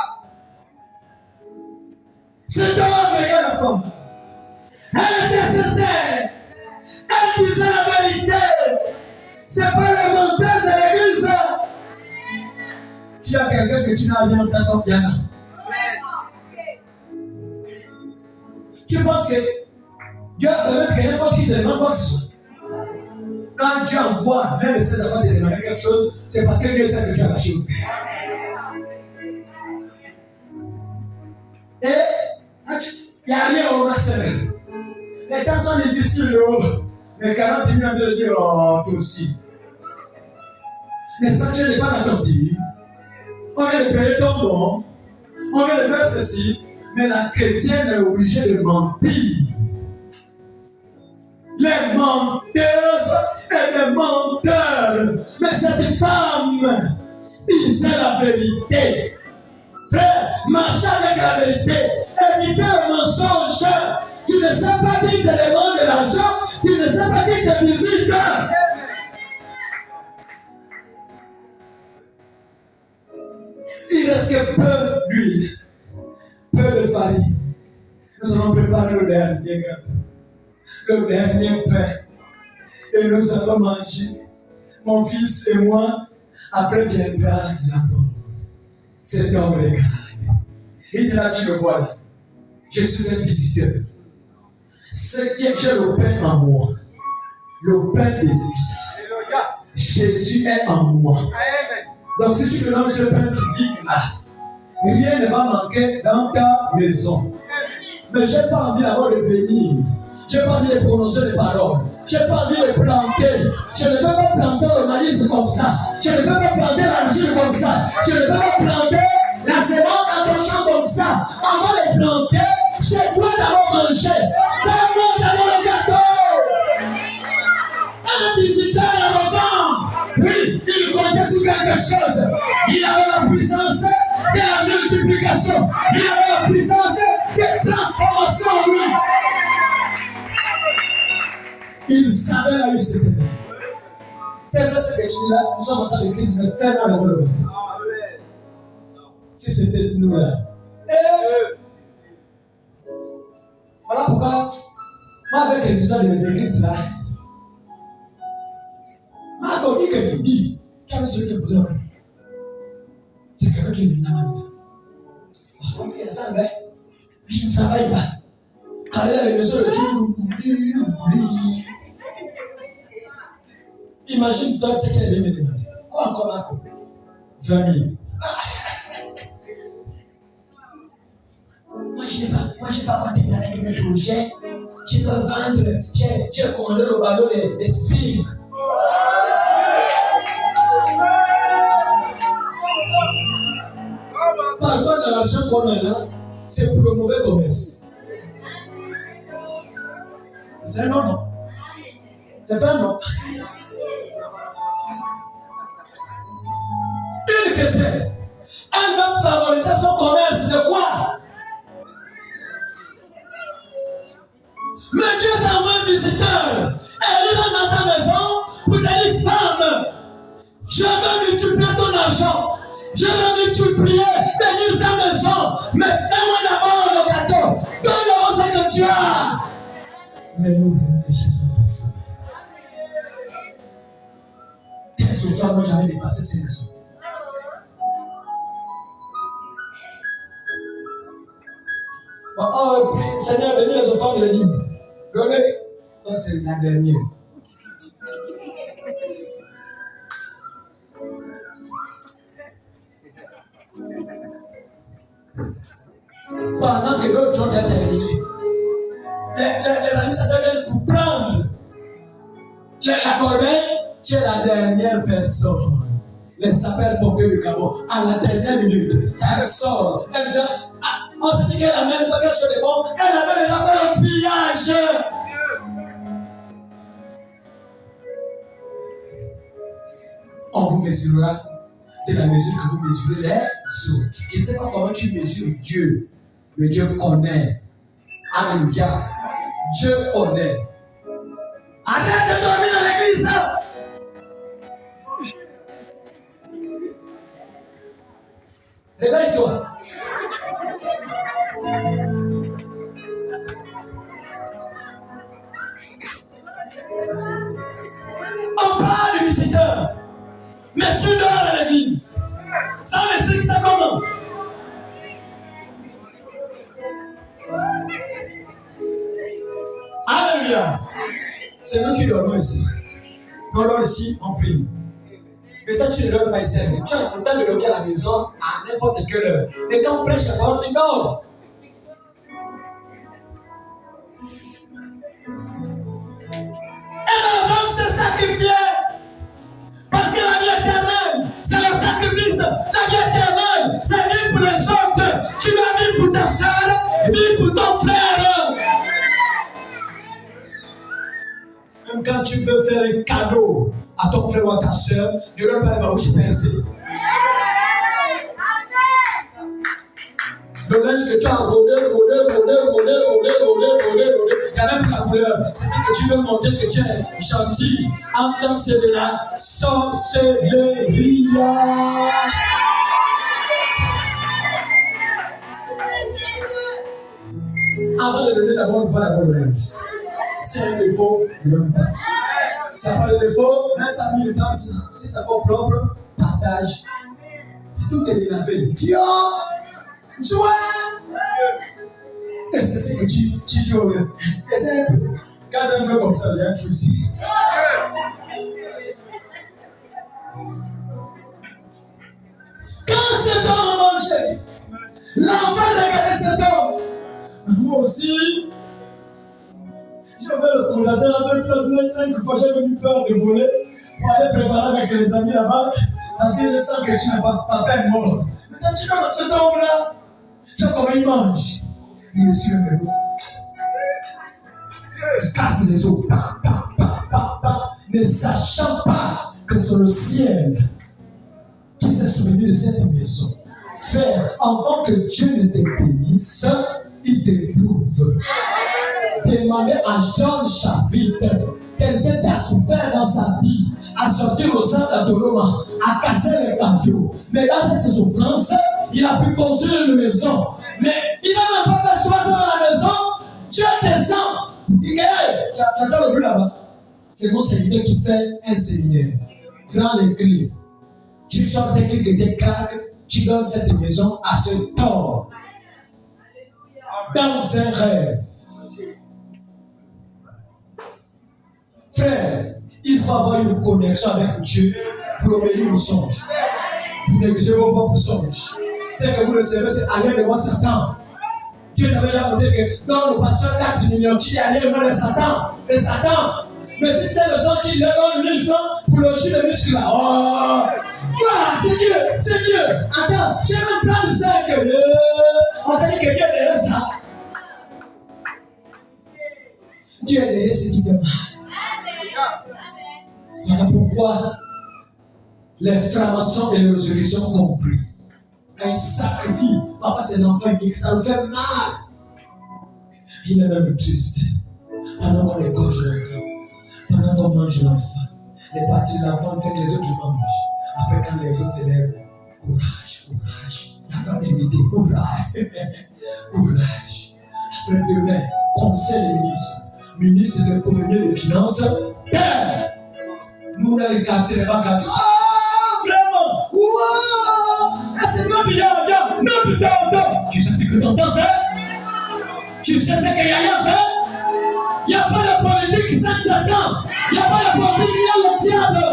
C'est donc, regarde la femme. Elle était sincère. Elle disait la vérité. C'est pas la menteuse de l'église. Tu as quelqu'un que tu n'as rien entendu comme Diana. Tu penses que Dieu va permettre que n'importe qui te demande quoi que ce soit. Quand Dieu envoie l'un de ses enfants te demander quelque chose, c'est parce que Dieu sait que tu as la chose. Et il n'y a rien au master. Les temps sont difficiles, mais 40 000 de dire, oh, toi aussi. N'est-ce pas, tu n'es pas dans ton petit. On vient de payer ton bon. On vient de faire ceci. Mais la chrétienne est obligée de mentir. Les menteuses et les menteurs. Mais cette femme disait la vérité. Frère, marche avec la vérité. Évitez le mensonge. Tu ne sais pas qui te demande de l'argent. Tu ne sais pas qui te visite. Il reste que peu d'huile, peu de farine. Nous allons préparer le dernier gâteau, le dernier pain. Et nous allons manger. Mon fils et moi, après viendra la mort. Cet homme regarde. Il dit là, tu le vois là. Je suis un visiteur. C'est que j'ai le pain en moi. Le pain de vie. Jésus est en moi. Donc si tu me donnes ce pain physique là, rien ne va manquer dans ta maison. Mais je n'ai pas envie d'avoir de bénir. Je n'ai pas envie de prononcer des paroles. Je n'ai pas envie de planter. Je ne peux pas planter le maïs comme ça. Je ne peux pas planter l'argile comme ça. Je ne peux pas planter la sémence dans ton champ comme ça. Avant de planter, je dois d'abord manger. Fais-moi d'abord le gâteau. Un visiteur arrogant. Oui, il comptait sur quelque chose. Il avait la puissance de la multiplication. Il avait la puissance de transformation en lui. Il savait là où c'était. C'est vrai ce que tu dis là. Nous sommes en temps de crise, mais fais-moi le relevé. Si c'était nous là. Voilà pourquoi, moi avec les histoires de mes églises là, ma copine que tu dis, quand celui qui est posé, c'est quelqu'un qui est venu dans ma maison. Il y a ça, mais il ne travaille pas. Quand il a les maisons de Dieu, imagine toi, c'est qu'elle est venue me demander. Quoi encore, Marco? 20 000. Moi, je n'ai pas quoi te dire avec elle. projet. Tu dois vendre. J'ai commandé le ballon des strings. Parfois, l'argent qu'on a là, c'est pour le mauvais commerce. C'est un non. C'est pas un non. Une chrétienne, elle va favoriser son commerce de quoi? Mais Dieu t'envoie un visiteur. Elle est dans ta maison pour te dire, femme, je vais multiplier ton argent. Je vais multiplier, bénir ta maison. Mais fais-moi d'abord le gâteau. Donne-moi ce que tu as. Mais nous réfléchissons toujours. Quelles femmes n'ont jamais dépassé ces maisons? Oh, Seigneur, bénis les enfants de l'église. Donnez. Donc c'est la dernière. Pendant que d'autres gens ont terminé, les administrateurs viennent pour prendre la corbeille. Tu es la dernière personne. Les sapeurs-pompiers du Gabon, à la dernière minute, ça sort. Elle vient. On se dit qu'elle amène pas quelque chose de bon. Elle amène les affaires au triage. On vous mesurera de la mesure que vous mesurez les autres. Je ne sais pas comment tu mesures Dieu, mais Dieu connaît. Alléluia. Dieu connaît. Arrête de dormir dans l'église. Réveille-toi. On parle du visiteur, mais tu dors à l'église. Ça on explique ça comment? Alléluia. C'est nous qui dormons ici. Nous allons ici, on prie. Mais toi, tu ne dors pas ici. Tu as le temps de dormir à la maison à n'importe quelle heure. Mais quand on prêche la parole, tu dors. Et la femme s'est sacrifiée. Parce que la vie éternelle, c'est le sacrifice. La vie éternelle, c'est vie pour les autres. Tu dois vivre pour ta soeur, vivre pour ton frère. Même quand tu veux faire un cadeau à ton frère ou à ta soeur, ne donne pas la bouche pincée. Le linge que tu as rodé, il y a même la couleur. C'est ce que tu veux montrer que tu es gentil. En temps, c'est de la sorcellerie. Avant de donner d'abord, il faut d'abord le linge. C'est un défaut, ne donne pas. Ça n'a pas de défaut, mais ça a mis le temps. Si ça va propre, partage. Tout est délavé. Tu vois? Et c'est ce que tu joues. Et c'est un peu. Quand on fait comme ça, il y a un truc ici. Quand cet homme mangeait, l'enfant regardait cet homme. Moi aussi, j'avais le congélateur appelé 5 fois, j'avais eu peur de voler pour aller préparer avec les amis là-bas. Parce que je sens que tu n'as pas peine mort. Mais quand tu vas dans cet homme-là, tu vois comment il mange. Il est sur le dos. Il casse les os. Ne sachant pas que c'est le ciel qui s'est souvenu de cette maison. Frère, avant que Dieu ne te bénisse, il t'éprouve. Demandez à John chapitre. Quelqu'un qui a souffert dans sa vie, à sortir au centre d'Adoloma, à casser les cailloux. Mais dans cette souffrance, il a pu construire une maison. Mais il n'a même pas fait 3 ans à la maison. Dieu descend. Il dit, hey, tu attends le plus là-bas. C'est mon serviteur qui fait un séminaire. Prends les clés. Tu sors tes clés et tes claques. Tu donnes cette maison à ce tort. Dans un rêve. Frère, il faut avoir une connexion avec Dieu pour obéir aux songes. Vous négligez vos propres songes. C'est que vous recevez, c'est aller de moi Satan. Dieu t'avait déjà montré que dans le pasteur 4 millions, qui allait le nom de Satan. C'est Satan. Mais si c'était le sang qui disait donne 1000 francs pour le chier de muscle là. Oh! Voilà, c'est Dieu, c'est Dieu. Attends, j'ai même plein de ça que on t'a dit que Dieu est derrière ça. Dieu est derrière ce qui fait mal. Voilà pourquoi les francs-maçons et les résurrections ont compris. Quand ils sacrifient, parfois c'est l'enfant unique, ça le fait mal. Il est même triste. Pendant qu'on égorge l'enfant, pendant qu'on mange l'enfant, les parties de l'enfant fait que les autres mangent. Après, quand les autres s'élèvent, courage, courage, la fraternité, courage, courage. Après demain, conseil des ministres, ministre de l'économie et des finances, père, nous on a les quartiers, les vacances. Ah, vraiment, wow, c'est non, tu sais ce que t'entends faire? Tu sais ce qu'il y a à faire? Il n'y a pas de politique qui s'aide Satan. Il n'y a pas de politique qui a le diable.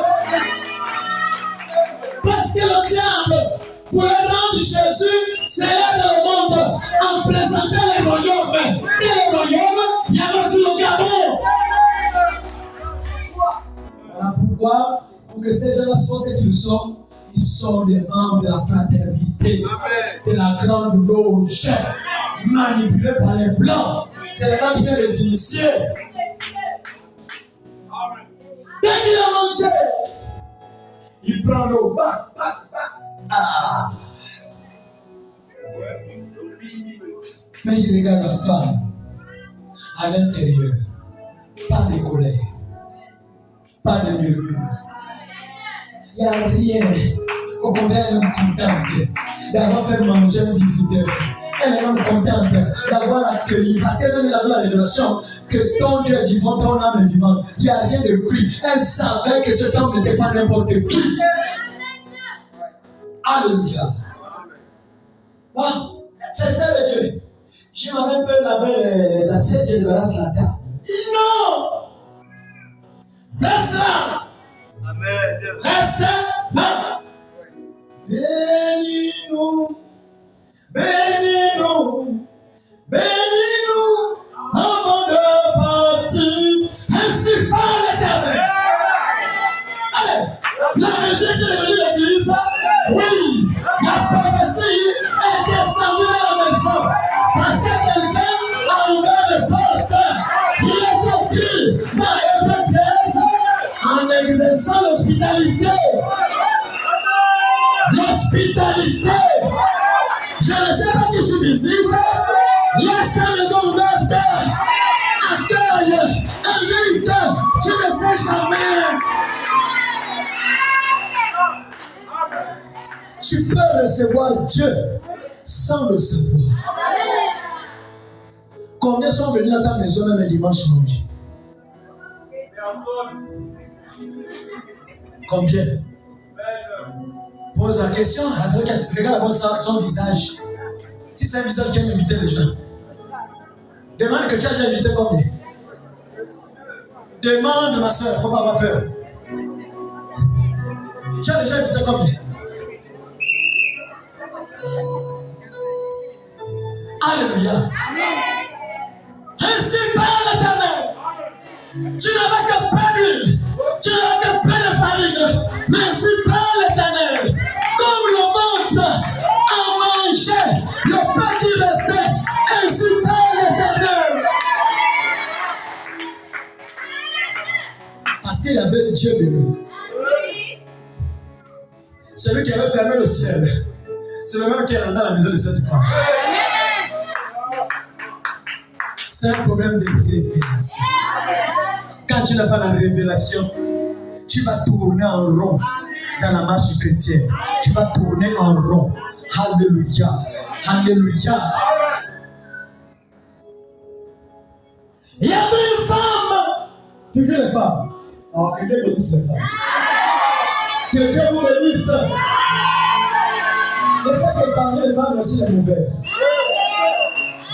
Parce que le diable voulait rendre Jésus célèbre dans le monde en présentant les royaumes. Et les royaumes, il y avait sur le Gabon. Voilà pourquoi, pour que ces gens-là soient ce qu'ils sont des membres de la fraternité, de la grande loge, manipulés par les blancs. C'est les gens qui viennent les initier. Dès qu'il a mangé, il prend l'eau. Ah. Mais il regarde la femme à l'intérieur. Pas de colère, pas de murmure. Il n'y a rien. Au contraire, elle est contente d'avoir fait manger un visiteur. Elle est même contente d'avoir accueilli. Parce qu'elle avait la révélation que ton Dieu est vivant, ton âme est vivante. Il n'y a rien de cru. Elle savait que cet homme n'était pas n'importe qui. Alléluia. Wow. C'est le Dieu. Je m'avais un peu lavé les assiettes, je débarrasse la table. Non! Reste là! Amen. Reste là! Bénis-nous, bénis-nous, bénis-nous, avant de partir, ainsi par l'Éternel. Allez, la musique est venue de l'église, oui, la prophétie est descendue dans la maison, parce que quelqu'un a ouvert les portes. Il est écrit dans Hébreux 13, en exerçant l'hospitalité. L'hospitalité. Je ne sais pas qui tu visites. Laisse ta maison ouverte. Accueille, invite. Tu ne sais jamais. Tu peux recevoir Dieu sans le savoir. Combien sont venus dans ta maison même un dimanche manger? Combien? Pose la question, regarde d'abord son visage. Si c'est un visage qui aime inviter les gens, demande que tu as déjà invité combien? Demande, ma soeur, il ne faut pas avoir peur. Tu as déjà invité combien? Alléluia. Ainsi parle l'Éternel. Tu n'avais que peu d'huile, tu n'avais que peu de farine, mais ainsi parle l'Éternel. Comme le ventre a mangé le peu qui restait, ainsi parle l'Éternel. Parce qu'il y avait Dieu de nous. Celui qui avait fermé le ciel, c'est le même qui est rentré dans la maison de cette femme. C'est un problème de révélation. Quand tu n'as pas la révélation, tu vas tourner en rond dans la marche chrétienne. Tu vas tourner en rond. Alléluia. Alléluia. Il y avait une femme. Toujours les femmes. Alors que Dieu bénisse les femmes. Que Dieu vous bénisse. Je sais que parmi les femmes, il y a aussi les mauvaises.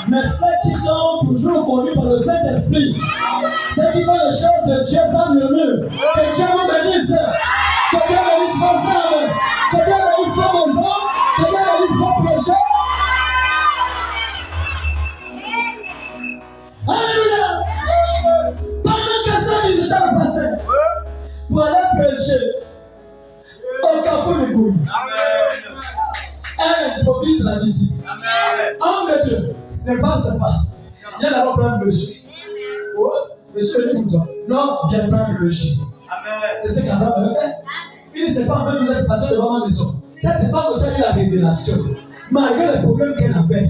Mais ceux qui sont toujours conduits par le Saint-Esprit, ceux qui font les choses de Dieu sans murmure, que Dieu vous bénisse, que Dieu bénisse vos âmes, que Dieu bénisse vos maisons, que Dieu bénisse vos projets. Elle improvise la visite. Homme de Dieu, ne passe pas. Viens d'abord prendre le jus. Oh, monsieur, écoute toi. Non, viens prendre le jus. C'est ce qu'Abraham avait fait. Il ne s'est pas en fait, vous êtes passé devant ma maison. Cette femme aussi a eu la révélation. Malgré les problèmes qu'elle avait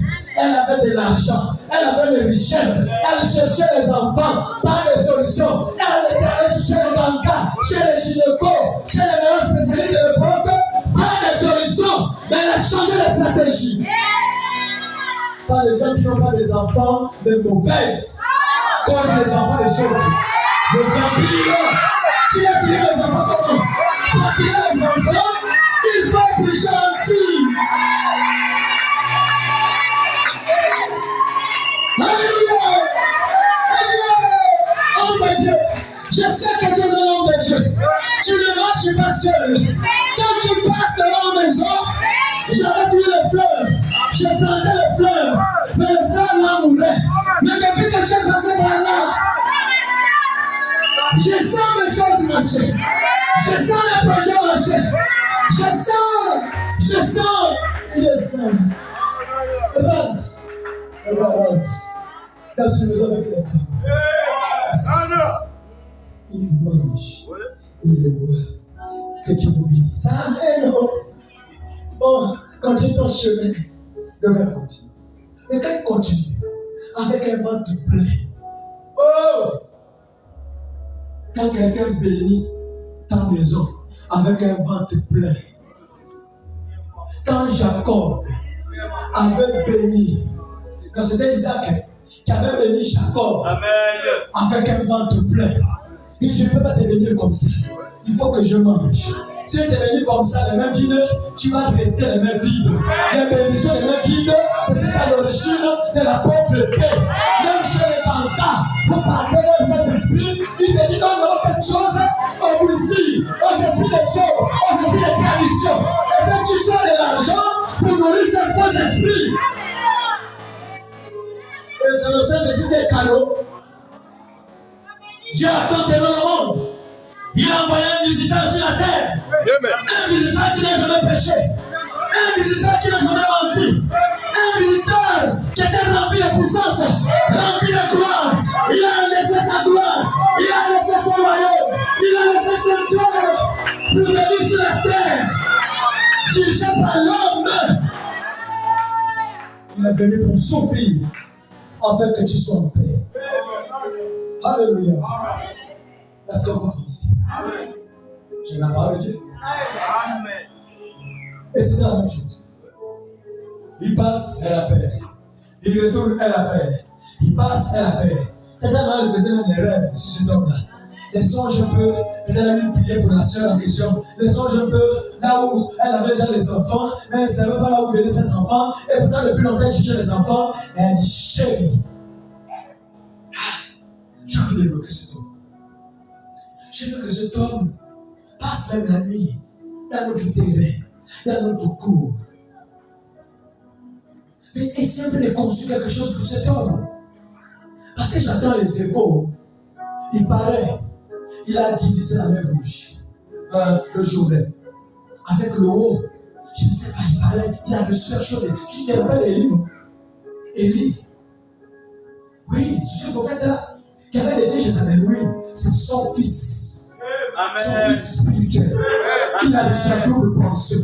de l'argent, elle avait des richesses, elle cherchait les enfants, pas de solutions. Elle était allée chez les gangas, chez les gynécos, chez les meilleurs spécialistes de l'époque, pas de solutions, mais elle a changé de stratégie. Pas de gens qui n'ont pas des enfants, mais mauvaises, contre les enfants de ceux le vampire, qui a tiré les enfants comment? Pour tirer les enfants, il faut être gentil. Alléluia! Homme de Dieu, je sais que tu es un homme de Dieu. Tu ne marches pas seul. Quand tu passes devant la maison, j'avais pris les fleurs. J'ai planté les fleurs. Mais les fleurs l'ont mouré. Mais depuis que tu es passé par là, je sens mes choses marcher. Je sens les projets marcher. Je sens. Regarde. Dans une maison avec les corps. Il mange. Il boit. Que Dieu vous bénisse. Ça amène. Bon, continue ton chemin. Le gars continue. Mais quand il continue, avec un ventre plein. Oh! Quand quelqu'un bénit ta maison avec un ventre plein. Quand Jacob avait béni, donc c'était Isaac qui avait béni Jacob avec un ventre plein. Il dit, je ne peux pas te bénir comme ça. Il faut que je mange. Si tu es béni comme ça, les mains vides, tu vas rester les mains vides. Les bénédictions, les mains vides, c'est ce qu'à l'origine de la pauvreté. Même chez les cancans, pour parler de ces esprits, il te dit non, quelque chose au bousille, aux esprits de sceaux, aux esprits de tradition. Et puis tu sors de l'argent pour nourrir ces faux esprits. Et c'est le Saint-Esprit qui est cadeau. Dieu a tant aimé le monde. Il a envoyé un visiteur sur la terre. Un visiteur qui n'a jamais péché. Un visiteur qui n'a jamais menti. Un visiteur qui était rempli de puissance, rempli de gloire. Il a laissé sa gloire. Il a laissé son royaume. Il a laissé son trône pour venir sur la terre. Dirigé par l'homme. Il est venu pour souffrir afin que tu sois en paix. Alléluia. Est-ce qu'on peut ici? Je n'ai pas de Dieu. Et c'est la même chose. Il passe, elle appelle. Il retourne, elle appelle. Il passe, elle appelle. Certainement, elle faisait même des rêves sur cet homme-là. Les songes un peu, elle a eu prier pour la sœur en question. Les songes un peu, là où elle avait déjà les enfants, mais elle ne savait pas là où venaient ses enfants. Et pourtant, depuis longtemps, elle cherchait les enfants. Et elle dit, chérie, j'ai envie de bloquer cet homme. Je veux que cet homme passe même la nuit dans notre terrain, dans notre cour. Mais essayez un peu de construire quelque chose pour cet homme. Parce que j'entends les échos. Il paraît, il a divisé la mer rouge, le Jourdain, avec le haut. Je ne sais pas, il paraît, il a reçu quelque chose. Tu te rappelles Élie, non? Élie. Oui, c'est ce prophète-là. Qui avait des filles, je savais, oui, c'est son fils. Amen. Son fils spirituel. Il a reçu la double portion.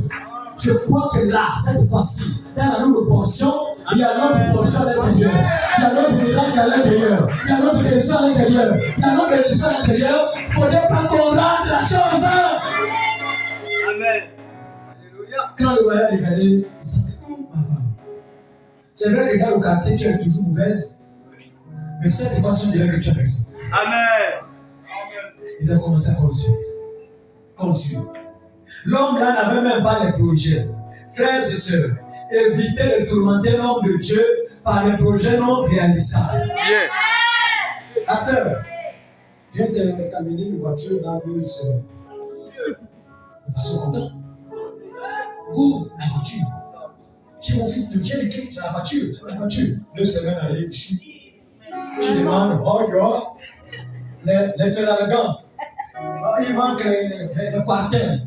Je crois que là, cette fois-ci, dans la double portion, il y a notre portion à l'intérieur. Il y a notre miracle à l'intérieur. Il y a notre guérison à l'intérieur. Il y a notre bénédiction à l'intérieur. Il ne faudrait pas qu'on rate la chose. Amen. Quand le voyage est regardé, c'est vrai que dans le quartier, tu es toujours mauvaise. Mais cette fois-ci, on dirait que tu as raison. Amen. Ils ont commencé à construire. L'homme là n'avait même pas les projets. Frères et sœurs, évitez de tourmenter l'homme de Dieu par les projets non réalisables. Yeah. Pasteur, je vais t'amener une voiture dans 2 semaines. Nous passons content. Où la voiture? J'ai mon fils de Dieu, les clés de la voiture. 2 semaines à aller, tu demandes, oh yo, les ferragans. Il manque les quarters.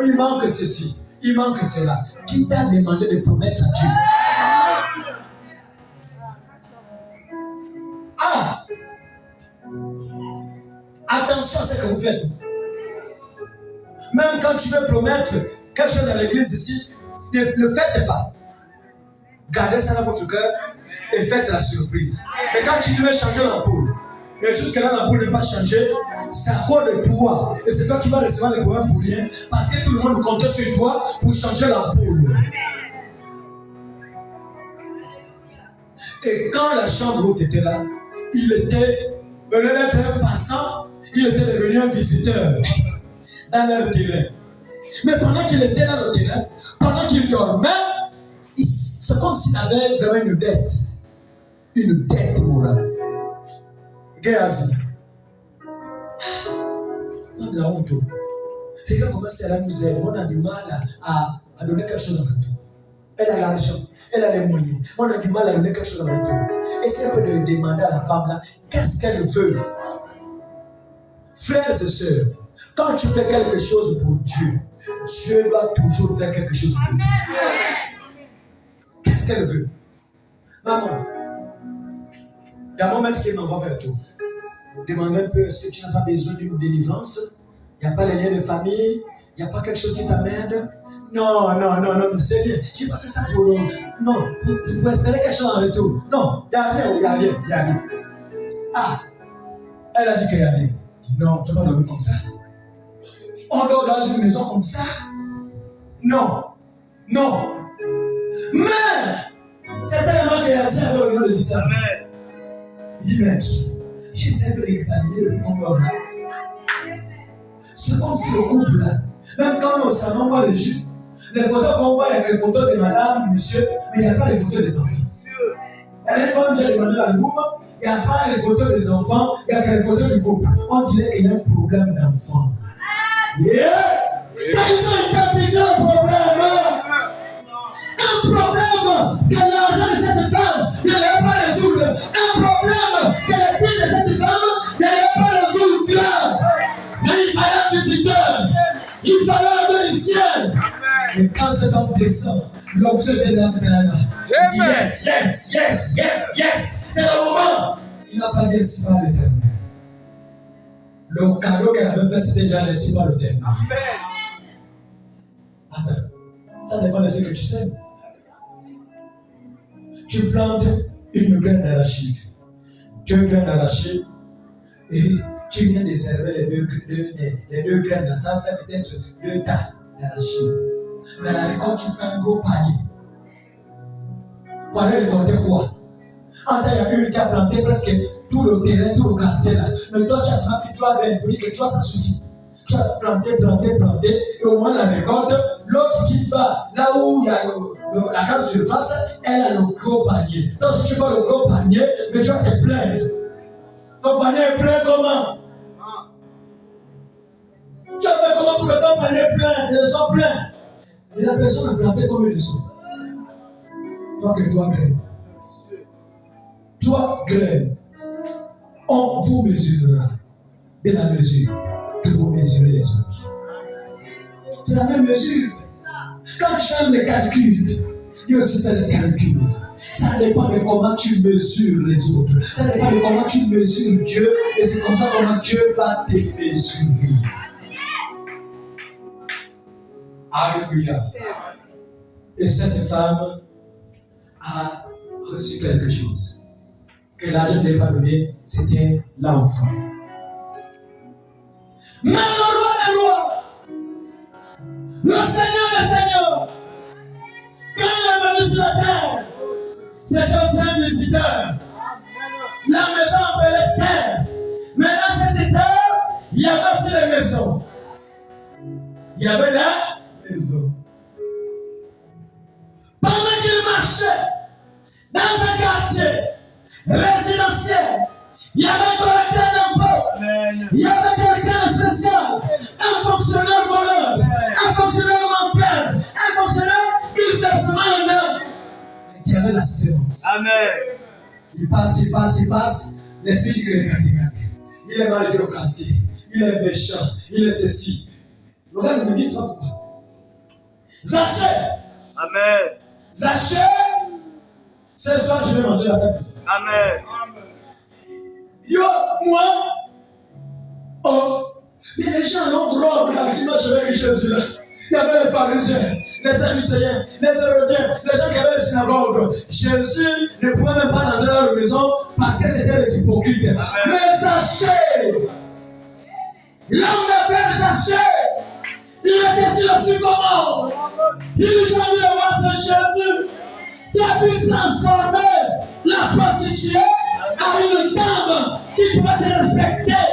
Il manque ceci. Il manque cela. Qui t'a demandé de promettre à Dieu? Ah! Attention à ce que vous faites. Même quand tu veux promettre quelque chose dans l'église ici, ne le faites pas. Gardez ça dans votre cœur et faites la surprise. Mais quand tu veux changer l'ampoule, et jusque-là l'ampoule n'est pas changée, c'est à cause de toi. Et c'est toi qui vas recevoir les problèmes pour rien, parce que tout le monde comptait sur toi pour changer l'ampoule. Et quand la chambre haute était là, il était, au lieu d'être un passant, il était devenu un visiteur dans leur terrain. Mais pendant qu'il était dans le terrain, pendant qu'il dormait, c'est comme s'il avait vraiment une dette morale. Géasi. On a la honte. Regarde comment elle nous aide. On a du mal à donner quelque chose en retour. Elle a l'argent, elle a les moyens. On a du mal à donner quelque chose en retour. Essayez un peu de demander à la femme là, qu'est-ce qu'elle veut? Frères et sœurs, quand tu fais quelque chose pour Dieu, Dieu doit toujours faire quelque chose pour toi. Qu'est-ce qu'elle veut? Maman, il y a mon maître qui m'envoie vers toi. Demande un peu, est-ce que tu n'as pas besoin d'une délivrance? Il n'y a pas les liens de famille? Il n'y a pas quelque chose qui t'amène? Non, c'est bien. Je n'ai pas fait ça pour... Non, pour espérer quelque chose en retour. Non, il n'y a rien. Ah, elle a dit qu'il y a rien. Non, tu ne peux pas dormir comme ça. On dort dans une maison comme ça? Non. Mais, c'est tellement qu'il y a ça avec le nom de ça. Il dit, maître, j'essaie de l'examiner depuis qu'on dort là. C'est comme si le couple là, même quand on s'en voit les jus, les photos qu'on voit, il y a les photos de madame, monsieur, mais il n'y a pas les photos des enfants. Il y a des fois, j'ai demandé l'album, il n'y a pas les photos des enfants, il n'y a que les photos du couple. On dirait qu'il y a un problème d'enfant. Yeah! Ils ont identifié un problème. Un problème que l'argent de cette femme n'allait pas résoudre. Un problème que les filles de cette femme n'allaient pas résoudre. Mais il fallait un visiteur. Il fallait un musicien. Et quand cet homme descend, l'objet de l'âme de la yes. C'est le moment. Il n'a pas dit ainsi par l'Éternel. Le cadeau qu'elle avait fait, c'était déjà ainsi par l'Éternel. Attends, ça dépend de ce que tu sais. Tu plantes une graine d'arachide, 2 graines d'arachide, et tu viens desserver les deux graines là. Ça fait peut-être 2 tas d'arachide. Mais à la récolte, tu prends un gros panier. Pour aller récolter quoi? En il y a une qui a planté presque tout le terrain, tout le quartier là. Mais toi, tu as seulement pris 3 graines pour dire que toi, ça suffit. Tu as planté, et au moins la récolte, l'autre qui va là où il y a la grande surface, elle a le gros panier. Donc si tu prends le gros panier, mais tu vas te plaindre. Ton panier est plein comment? Tu as fait comment pour que ton panier est plein? Ils sont pleins. Et la personne a planté combien de sous? Donc 3 graines. 3 graines. On vous mesurera. Et la mesure que vous mesurez les autres. C'est la même mesure. Quand tu fais les calculs, il aussi fait les calculs. Ça dépend de comment tu mesures les autres. Ça dépend de comment tu mesures Dieu. Et c'est comme ça comment Dieu va te mesurer. Alléluia. Et cette femme a reçu quelque chose. Que l'argent n'est pas donné, c'était l'enfant. Mais le roi des rois, le Seigneur des seigneurs, quand il est venu sur la terre, c'est un saint visiteur. La maison appelée terre. Mais dans cette terre, il y avait aussi des maisons. Il y avait des maisons. Pendant qu'il marchait dans un quartier résidentiel, il y avait un collecteur d'impôts. Il y avait quelqu'un de spécial. Un fonctionnaire voleur. Un fonctionnaire menteur. Un fonctionnaire plus de semaine. Qui avait la séance. Amen. Il passe. L'esprit dit que regardez. Il est mal au quartier. Il est méchant. Il est ceci. Le gars me dit, pourquoi? Zachée, Amen. Zachée, ce soir, je vais manger la tête. Amen. Yo, moi, oh, mais les gens ont droit à l'image avec Jésus là. Il y avait les pharisiens, les sadducéens, les hérodiens, les gens qui avaient les synagogues. Jésus ne pouvait même pas rentrer dans la maison parce que c'était des hypocrites. Amen. Mais Zachée, l'homme de Père Zachée, il était sur le sycomore. Il lui dit de voir ce Jésus qui a pu transformer la prostituée en une dame qui pouvait se respecter,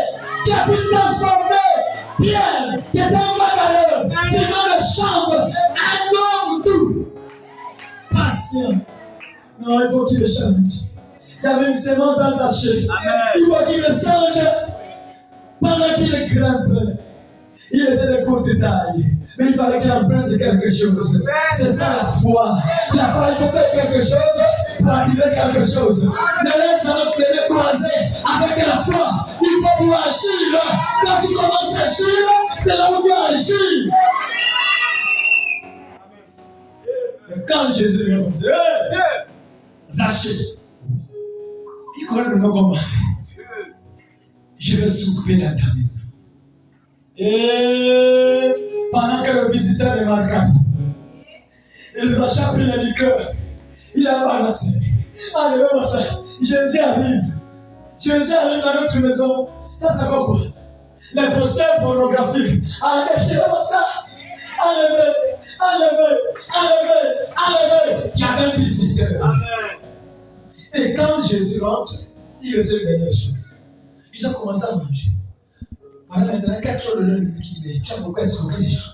qui a pu transformer Pierre, qui était un bagarreur, sinon le chanvre, un homme doux, patient. Non, il faut qu'il le change. Il y avait une sémence dans Zachée. Il faut qu'il le change pendant qu'il grimpe. Il était de courte taille, mais il fallait qu'il emprunte quelque chose. C'est ça la foi. La foi, il faut faire quelque chose pour attirer quelque chose. Ne laisse jamais les mains croisées avec la foi. Il faut pouvoir agir. Quand tu commences à agir, c'est là où tu agis. Mais quand Jésus est comme ça, Zachée, il connaît le nom comment? Je vais souper dans ta maison. Et pendant que le visiteur est remarquable, ils ont chapé le liqueur. Il a balancé. Allez, même ça. Jésus arrive. Jésus arrive dans notre maison. Ça, c'est quoi? Les posters pornographiques. Allez, c'est comme ça. Enlevez. Il y avait un visiteur. Amen. Et quand Jésus rentre, il reçoit les dernières choses. Ils ont commencé à manger. Voilà, maintenant, 4 jours de l'heure, tu as beaucoup escroqué les gens.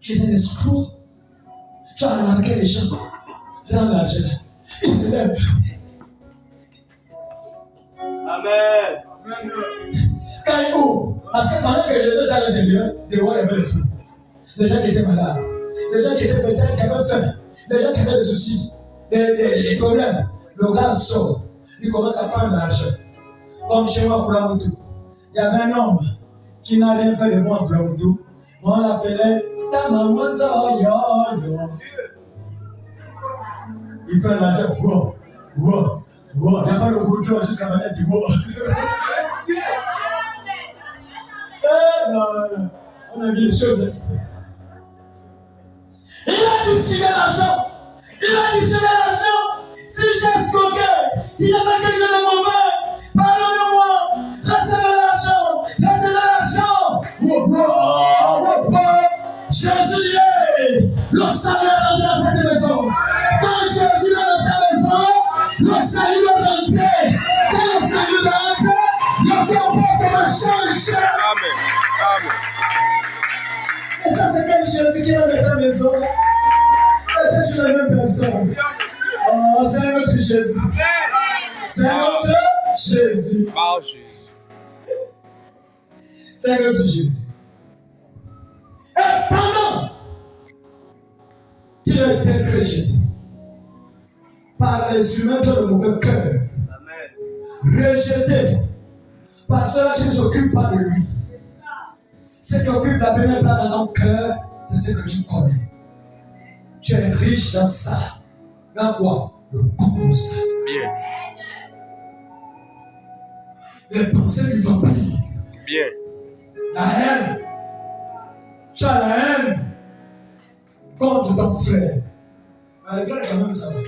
Tu es un escroc. Tu as arnaqué les gens. Dans l'argent. Ils se lèvent. Amen. Quand il ouvre, parce que pendant que Jésus est à l'intérieur, les rois avaient le feu. Les gens qui étaient malades, les gens qui étaient peut-être qui avaient faim, les gens qui avaient des soucis, des problèmes. Le gars sort, il commence à prendre l'argent. Comme chez moi pour la moto. Il y avait un homme qui n'a rien fait de bon pour la moto. On l'appelait Tamamoto Yo. Il prend l'argent. Wow. Il n'y a pas le goudron jusqu'à maintenant, il dit wow. Non. On a vu les choses. Il a distribué l'argent. Si j'ai escroqué, s'il y avait quelque chose de mauvais, pardonnez-moi. Recevez l'argent. Jésus dit, le salut est rentré dans cette maison. Quand Jésus est dans ta maison, le salut est rentré. Quand le salut rentre, le comportement change. Amen. Et ça, c'est quel Jésus qui est dans ta maison? Et toi, tu es la même personne. Oh, c'est un autre Jésus. C'est un autre Jésus. C'est un autre Jésus. Et pendant qu'il a été rejeté par les humains qui ont le mauvais cœur, rejeté par ceux qui ne s'occupent pas de lui, ce qui occupe la première place dans ton cœur, c'est ce que tu connais. Tu es riche dans ça. Dans quoi? Le goût de ça. Bien. Les pensées du vampire. Bien. La haine. Tu as la haine contre ton frère. Mais les frères, quand même, ça va.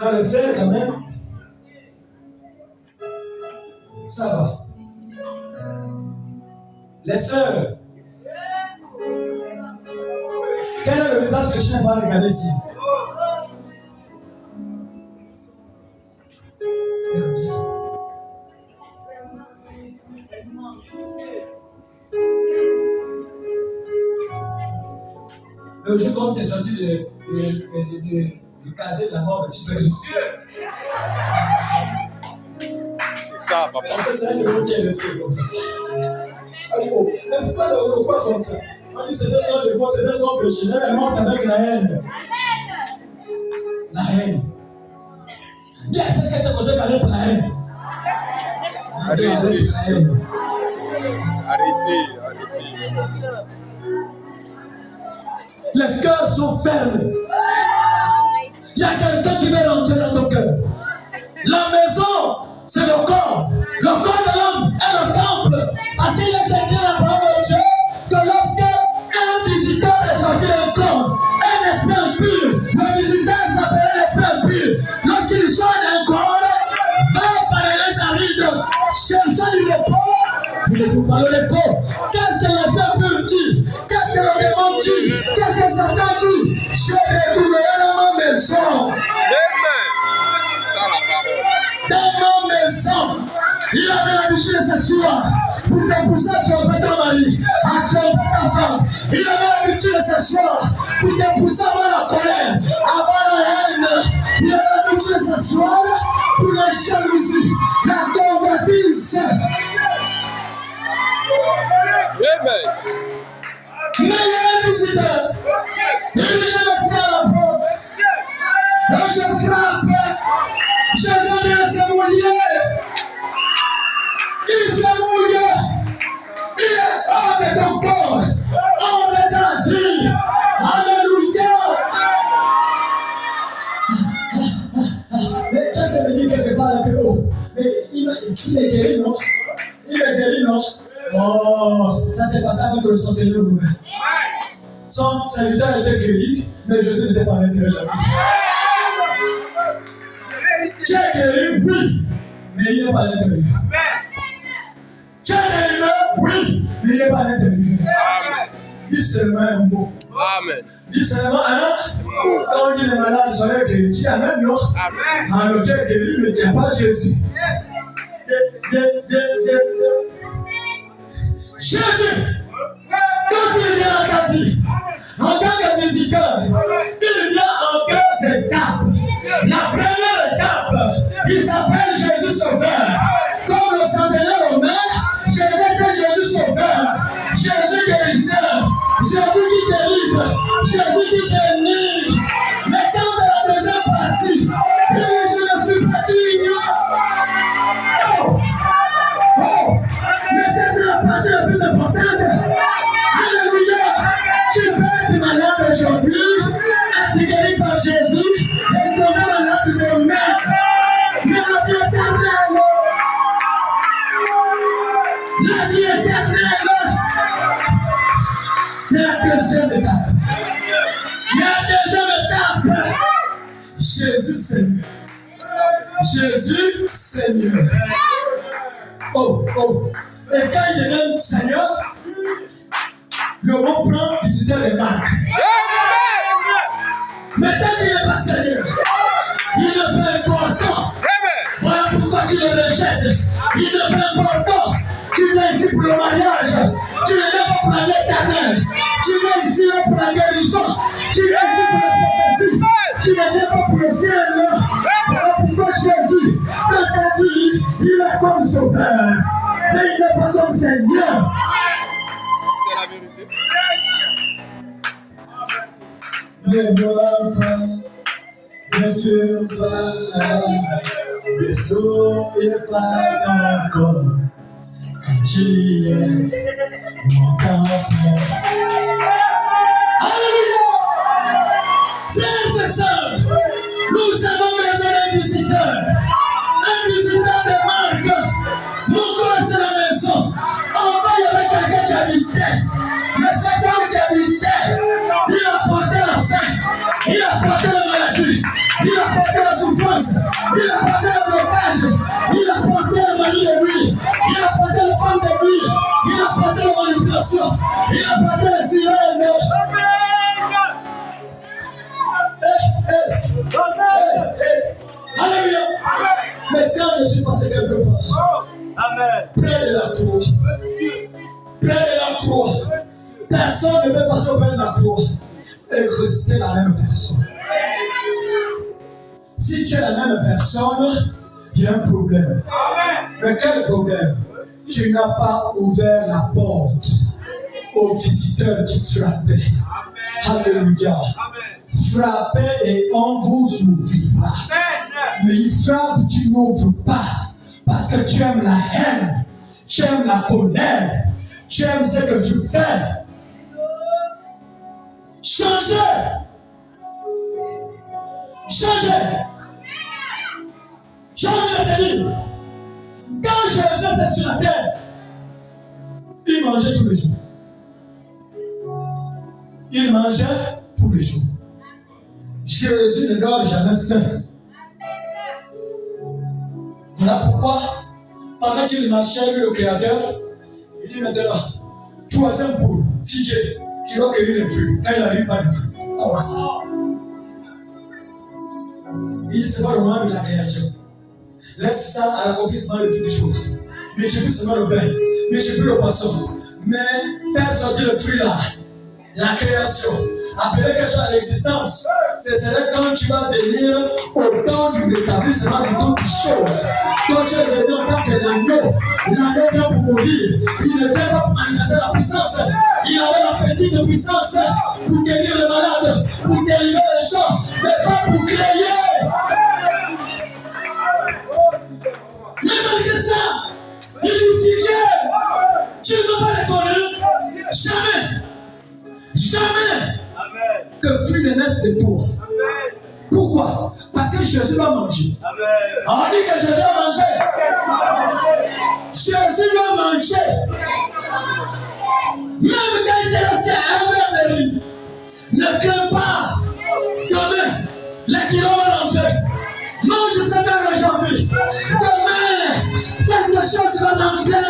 Non, les frères, quand même, ça va. Les sœurs, quel est le visage que tu n'aimes pas regarder ici? Le jour quand tu es sorti du casier de la mort, tu serais sorti. C'est ça, papa. Parce que c'est un héros qui est resté comme ça. On dit, oh, mais pourquoi le héros pas comme ça? On dit, c'était son défaut, c'était son péché. Elle est morte avec la haine. La haine. Qui est-ce qui était côté carré pour la haine? Arrêtez la haine. Arrêtez. Les cœurs sont fermés. Il y a quelqu'un qui veut rentrer dans ton cœur. La maison, c'est le corps. Le corps de l'homme est le temple. Parce qu'il est écrit dans la parole de Dieu que lorsque un visiteur est sorti d'un corps, un esprit impur, le visiteur s'appelait l'esprit impur. Lorsqu'il sort d'un corps, va parler sa ride, cherchant du repos. Vous ne vous parlez de repos. Qu'est-ce que l'esprit impur dit? Qu'est-ce que le démon dit? Qu'est-ce que Satan dit? Je retournerai dans ma maison. Dans ma maison, il avait l'habitude de s'asseoir pour te pousser à tromper ton mari, à tromper ta femme. Il avait l'habitude de s'asseoir pour te pousser à avoir la colère, à avoir la haine. Il avait l'habitude de s'asseoir pour la jalousie, la convoitise. Mais il y a un visiteur. Il dit, je me tiens à la porte. Et je frappe. Jésus vient se mouiller. Il s'est mouillé. Il est homme de ton corps. Homme de ta vie. Alléluia. Mais quelqu'un me dit quelque part là que mais il est guéri, non? Il est guéri, non? Oh, ça s'est passé avec le centenier roumain. Son serviteur était guéri, mais Jésus n'était pas à l'intérieur de la maison. Tu es guéri, oui, mais il n'est pas à l'intérieur. Tu es délivré, oui, mais il n'est pas à l'intérieur. Dis seulement un mot. Amen. Dis seulement un mot. Quand on dit les malades soient guéris, dis Amen, non? Amen. Alors tu es guéri, mais tu n'as pas Jésus. Jésus, quand il vient dans ta vie, en tant que visiteur, il vient en deux étapes. La première étape, il s'appelle Jésus Sauveur. Comme le centenaire romain, Jésus était Jésus Sauveur, Jésus guérisseur, Jésus qui délivre, Jésus qui bénit. Mais quand dans la deuxième partie, il dit je ne suis pas digne. Mais c'est la partie la plus importante. Alléluia. Tu peux être malade aujourd'hui, être guéri par Jésus, et tomber malade demain. Mais la vie éternelle, c'est la deuxième étape. La deuxième étape, Jésus Seigneur. Jésus Seigneur. Oh. Et quand il devient Seigneur, le mot prend visiteur des marques. Mais tant qu'il n'est pas Seigneur, il n'est pas important. Voilà pourquoi tu le rejettes. Il n'est pas important. Tu viens ici pour le mariage. Tu ne viens pas pour la vie éternelle. Tu viens ici pour la guérison. Tu viens ici pour la prophétie. Tu ne viens pas pour le ciel. Voilà pourquoi Jésus, dans ta vie, il est comme sauveur. Mais il n'est pas comme Seigneur. C'est la vérité. Ne vois pas, ne fuis pas, ne soyez pas ton corps, quand tu es mon campement. Alléluia! Frères et sœurs, nous avons besoin d'un visiteur de marque. Mon corps c'est la maison. On va y avoir quelqu'un qui habitait, mais cet homme qui habitait, il a porté la faim, il a porté la maladie, il a porté la souffrance, il a porté le blocage, il a porté le mari de lui, il a porté les femmes de lui, il a porté la manipulation, il a porté les sirènes. Alléluia. Mais quand je suis passé quelque part, près de la croix, personne ne peut passer auprès de la croix et rester la même personne. Si tu es la même personne, il y a un problème. Mais quel problème? Tu n'as pas ouvert la porte aux visiteurs qui frappaient. Alléluia. Frappez et on vous ouvrira. Mais il frappe, tu n'ouvres pas. Parce que tu aimes la haine, tu aimes la colère, tu aimes ce que tu fais. Change Changez. Changez. Changez de vie. Quand Jésus était sur la terre, il mangeait tous les jours. Il mangeait tous les jours. Jésus ne dort jamais faim. Voilà pourquoi, pendant qu'il marchait, lui le Créateur, il dit maintenant, troisième boule, figuier, tu dois cueillir les fruits. Quand il n'arrive pas de fruits, comment ça? Il dit, c'est pas le moment de la création. Laisse ça à l'accomplissement de toutes les choses. Multiplie seulement le pain, multiplie le poisson. Mais faire sortir le fruit là, la création, appeler quelque chose à l'existence, ce serait quand tu vas venir au temps du rétablissement de toutes choses. Donc tu es venu en tant que l'agneau. L'agneau vient pour mourir. Il ne vient pas pour manifester la puissance. Il avait la petite puissance pour guérir les malades, pour délivrer les gens, mais pas pour créer. Mais malgré ça, il nous dit tu ne peux pas les connaître. Jamais. Jamais que fruit ne naisse de toi. Pourquoi? Parce que Jésus va manger. On dit que Jésus va manger. Jésus va manger. Même quand il te reste un verre de riz, ne crains pas. Demain, les kilos vont rentrer. Mange ce verre aujourd'hui. Demain, quelque chose va rentrer.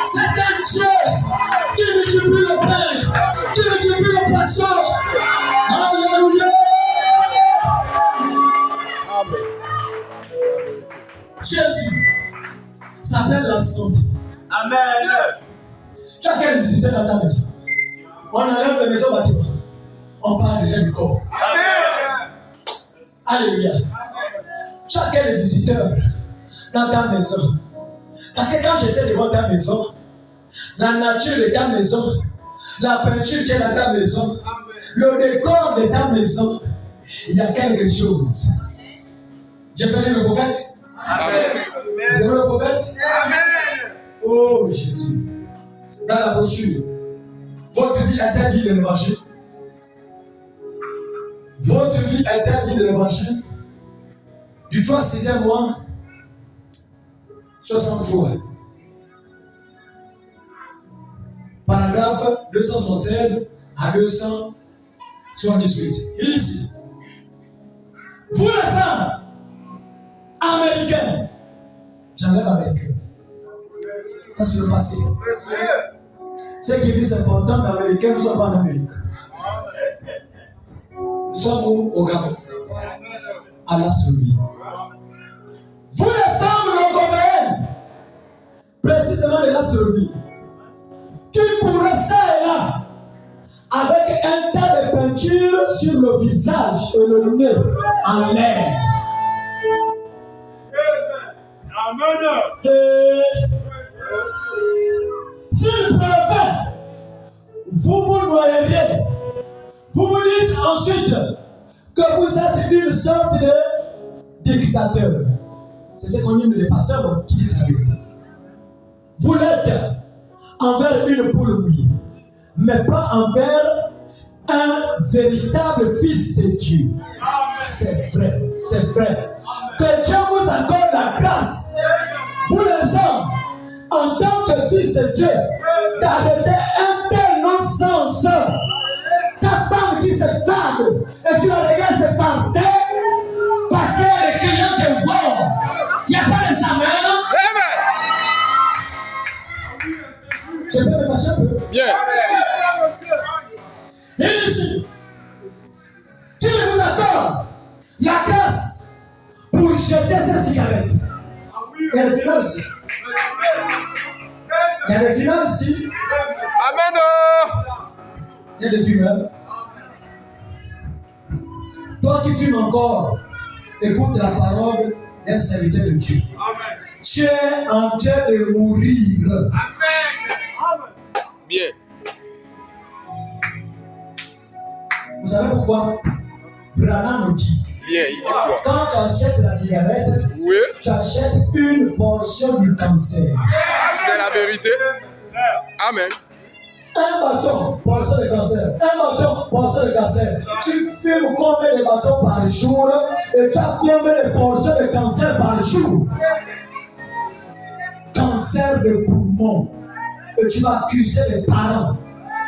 C'est un Dieu qui multiplie le pain, qui multiplie le poisson. Alléluia. Amen. Jésus s'appelle la santé. Amen. Tu as quel visiteur dans ta maison? On enlève les maisons bâtiments. On parle déjà du corps. Amen. Alléluia. Tu as quel visiteur dans ta maison? Parce que quand j'étais devant ta maison, la nature de ta maison, la peinture qui est dans ta maison, le décor de ta maison, il y a quelque chose. Je peux lire le prophète? Amen. Vous aimez le prophète? Amen. Oh Jésus. Dans la brochure, votre vie est-elle digne de l'évangile? Votre vie est-elle digne de l'évangile? Du 3 6e mois, 60 jours. Paragraphe 276 à 278. Il dit ici. Vous les femmes américaines, j'enlève américaines. Ça c'est le passé. Ce qui dit c'est important d'américains, nous ne sommes pas en Amérique. Nous sommes au Gabon, à la survie. Vous les femmes longovéennes, précisément de la survie, qui couraient ça et là, avec un tas de peinture sur le visage et le nez en l'air. Amen. Et s'il pleuvait, vous vous noyeriez. Vous vous dites ensuite que vous êtes une sorte de dictateur. C'est ce qu'on dit les pasteurs qui disent la vérité. Vous l'êtes envers une poule mouillée, mais pas envers un véritable fils de Dieu. C'est vrai, c'est vrai. Que Dieu vous accorde la grâce, vous les hommes, en tant que fils de Dieu, d'arrêter un tel non-sens. Ta femme qui se fade, et tu la regardes se fader, parce qu'elle est cliente de bon. Il n'y a pas de examen. Je peux me fâcher un peu. Bien. Et ici, Dieu vous accorde la grâce pour jeter ces cigarettes. Il y a des fumeurs ici. Il y a des fumeurs ici. Amen. Il y a des fumeurs. Toi qui fumes encore, écoute la parole d'un serviteur de Dieu. Tu es en train de mourir. Bien. Vous savez pourquoi? Branham nous dit. Bien, il dit quoi? Quand tu achètes la cigarette, Oui, tu achètes une portion du cancer. c'est la vérité. Amen. Un bâton porteur de cancer. Un bâton porteur de cancer. Tu filmes combien de bâtons par jour et tu as combien de porteurs de cancer par jour? Cancer de poumon. Et tu vas accuser les parents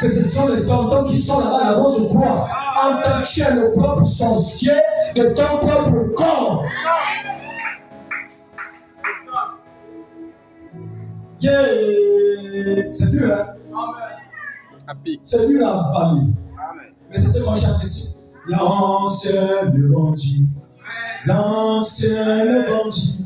que ce sont les tontons qui sont là-bas à la rose croix en tant que tu es le propre sorcier de ton propre corps. Yeah. C'est dur, hein? C'est dur à valider. Mais c'est ce qu'on chante ici. L'ancien évangile. L'ancien évangile.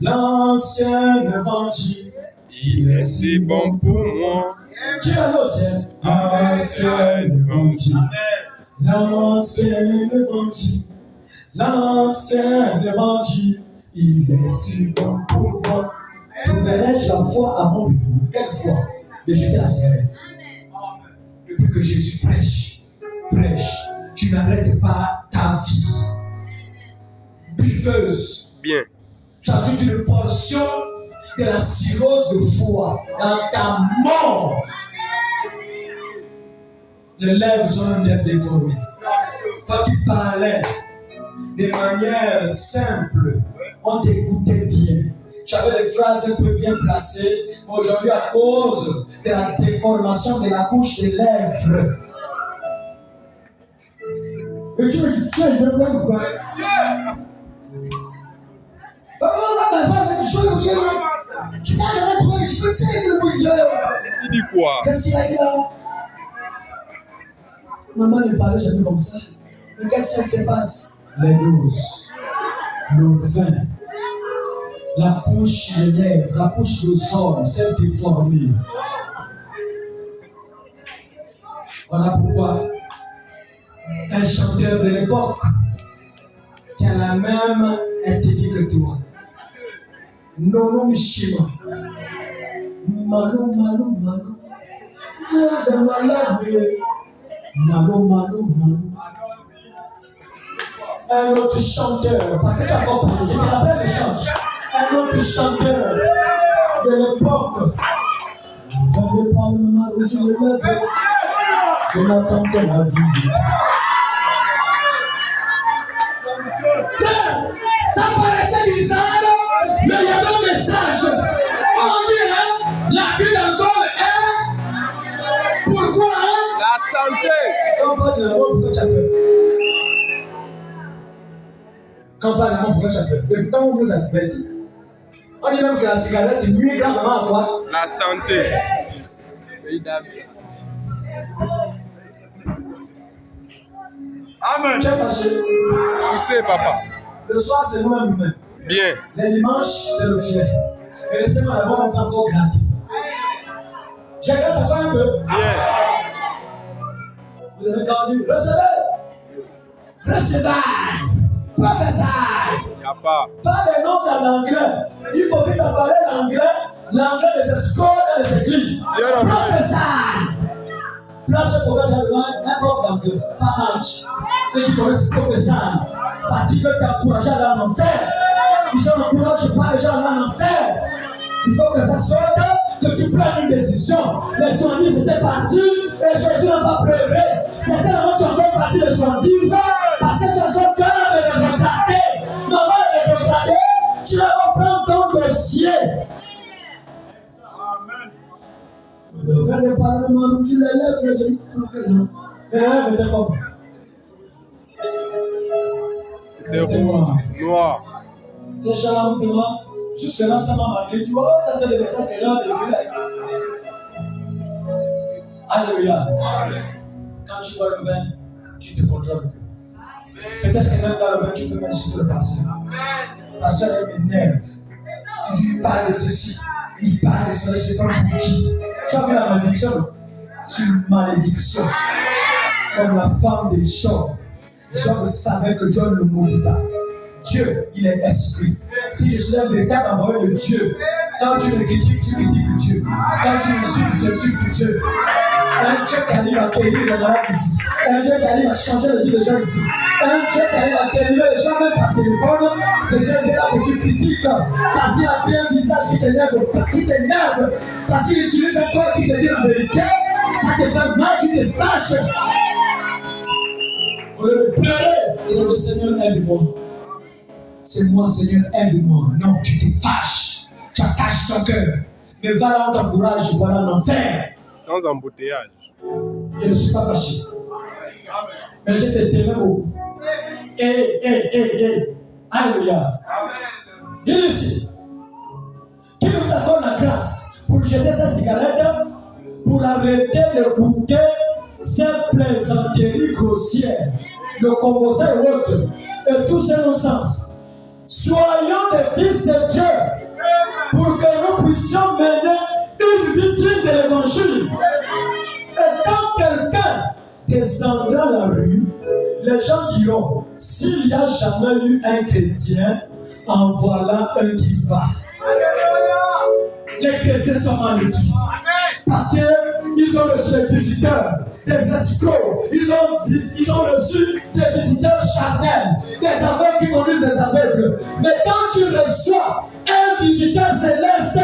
L'ancien évangile. Il est si bon pour moi. Qui va au ciel? L'ancien évangile. L'ancien évangile. L'ancien évangile. Il est si bon pour moi. Trouverai-je la foi à mon retour? Quelle foi? De jeter la cigarette. Depuis que Jésus prêche, tu n'arrêtes pas ta vie. Buveuse. Bien. Tu ajoutes une portion de la cirrhose de foie dans ta mort. Les lèvres sont en train d'être déformées. Quand tu parlais de manière simple, on t'écoutait bien. Tu avais des phrases un peu bien placées. Aujourd'hui, à cause de la déformation de la bouche des lèvres. Et tu es de quoi ou quoi? Il dit quoi? Qu'est-ce qu'il a dit là? Maman ne parlait jamais comme ça. Mais qu'est-ce qui se passe? Les doses, le vin, la bouche des lèvres, la bouche de sol, c'est déformé. Voilà pourquoi un chanteur de l'époque qui a la même intelligence que toi, Nono Mishima, Malou, un autre chanteur, parce que tu as compris, je te rappelle les chants. Un autre chanteur de l'époque. Je vais prendre ma rouge de lèvres. Je n'attends que la vie. Tiens, ça paraissait bizarre, mais il y avait un message. On dit, la Bible encore est. Pourquoi, La santé. Quand on parle de la mort, pourquoi tu as peur? Quand on parle de la mort, pourquoi tu as peur? Depuis tant que vous avez dit. On dit même que la cigarette nuit grandement à quoi? La santé. Amen. Tu es fâché. Poussez, papa. Le soir, c'est nous-mêmes humains. Bien. Les dimanches, c'est le filet. Et laissez-moi d'abord, on peut encore gratter. J'ai gratté encore un peu. Bien. Vous avez entendu? Recevez. Prophesy. Il n'y a pas. Pas des noms en anglais. Il faut vite parler l'anglais. L'anglais des escoles et des églises. Bien entendu. Prophesy. Place pour votre devant un prof d'anglais. Pas match. Ceux qui connaissent prophesy. Parce qu'ils veulent t'encourager à aller en enfer. Ils ont encouragé pas les gens à aller en enfer. Il faut que ça sorte, que tu prennes une décision. Les 70 étaient partis et Jésus n'a pas pleuré. Certainement tu en fais partie des 70 parce que tu as son cœur de rétrogradé. Non, de rétrogradé, tu vas reprendre ton dossier. Amen. Le vin de parlement rouge les lèvres, je ne crois que non. Les lèvres étaient comme. C'était noir. C'est charmant, vraiment. Jusque-là, ça m'a marqué. Tu vois, ça c'est le message que l'on a vécu. Alléluia. Quand tu bois le vin, tu te contrôles. Peut-être que même dans le vin, tu peux m'insulter le pasteur. Le pasteur, il m'énerve. Il parle de ceci, il parle de cela, c'est comme pour qui. Tu as vu la malédiction sur malédiction. Comme la femme de Job. Job savait que Dieu ne le maudit pas. Dieu, il est esprit. Si je suis un véritable envoyé de Dieu, quand tu me critiques, tu critiques Dieu. Quand tu m'insultes, tu insultes Dieu. Un Dieu qui arrive à guérir les malades ici. Un Dieu qui arrive à changer la vie des gens ici. Un Dieu qui arrive à délivrer les gens même par téléphone. C'est ce Dieu-là que tu critiques. Parce qu'il a pris un visage qui t'énerve. Parce qu'il utilise un corps qui te dit la vérité. Ça te fait mal, tu te fâches. Au lieu de pleurer, il dit le Seigneur, aide-moi. C'est moi, Seigneur, aide-moi. Non, tu te fâches. Tu attaches ton cœur. Mais va là, on t'encourage, voilà l'enfer. Sans embouteillage. Je ne suis pas fâché. Mais je te témoin beaucoup. Alléluia. Viens ici. Qui nous accorde la grâce pour jeter sa cigarette, pour arrêter de goûter ces plaisanteries grossières, le composé et autres, et tous ces non-sens. Soyons des fils de Dieu pour que nous puissions mener une vie digne de l'évangile. Et quand quelqu'un descendra la rue, les gens diront, s'il n'y a jamais eu un chrétien, en voilà un qui va. Les chrétiens sont magnifiques. Parce qu'ils ont reçu des visiteurs, des escrocs, ils ont reçu des visiteurs charnels, des aveugles qui conduisent des aveugles. Mais quand tu reçois un visiteur céleste,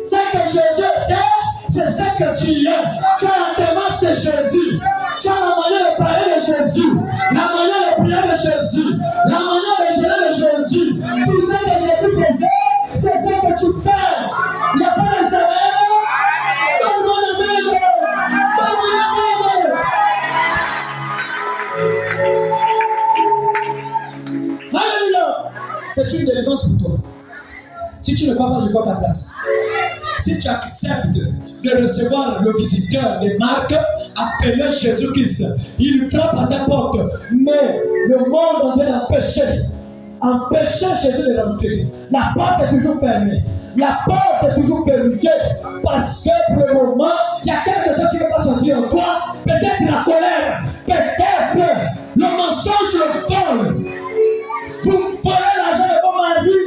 c'est que Jésus est, c'est ce que tu es. Tu as la démarche de Jésus, tu as la manière de parler de Jésus, la manière de prier de Jésus, la manière de gérer de Jésus. Tout ce que Jésus faisait, c'est ce que tu fais. Il n'y a pas de semaine. C'est une délivrance pour toi. Si tu ne crois pas, je crois ta place. Si tu acceptes de recevoir le visiteur de Marc, appelé Jésus-Christ, il frappe à ta porte, mais le monde en vient d'empêcher Jésus de rentrer. La porte est toujours fermée. La porte est toujours verrouillée parce que pour le moment, il y a quelque chose qui ne veut pas sortir en toi. Peut-être la colère, peut-être le mensonge, le vol. Vous volez l'argent de vos maris.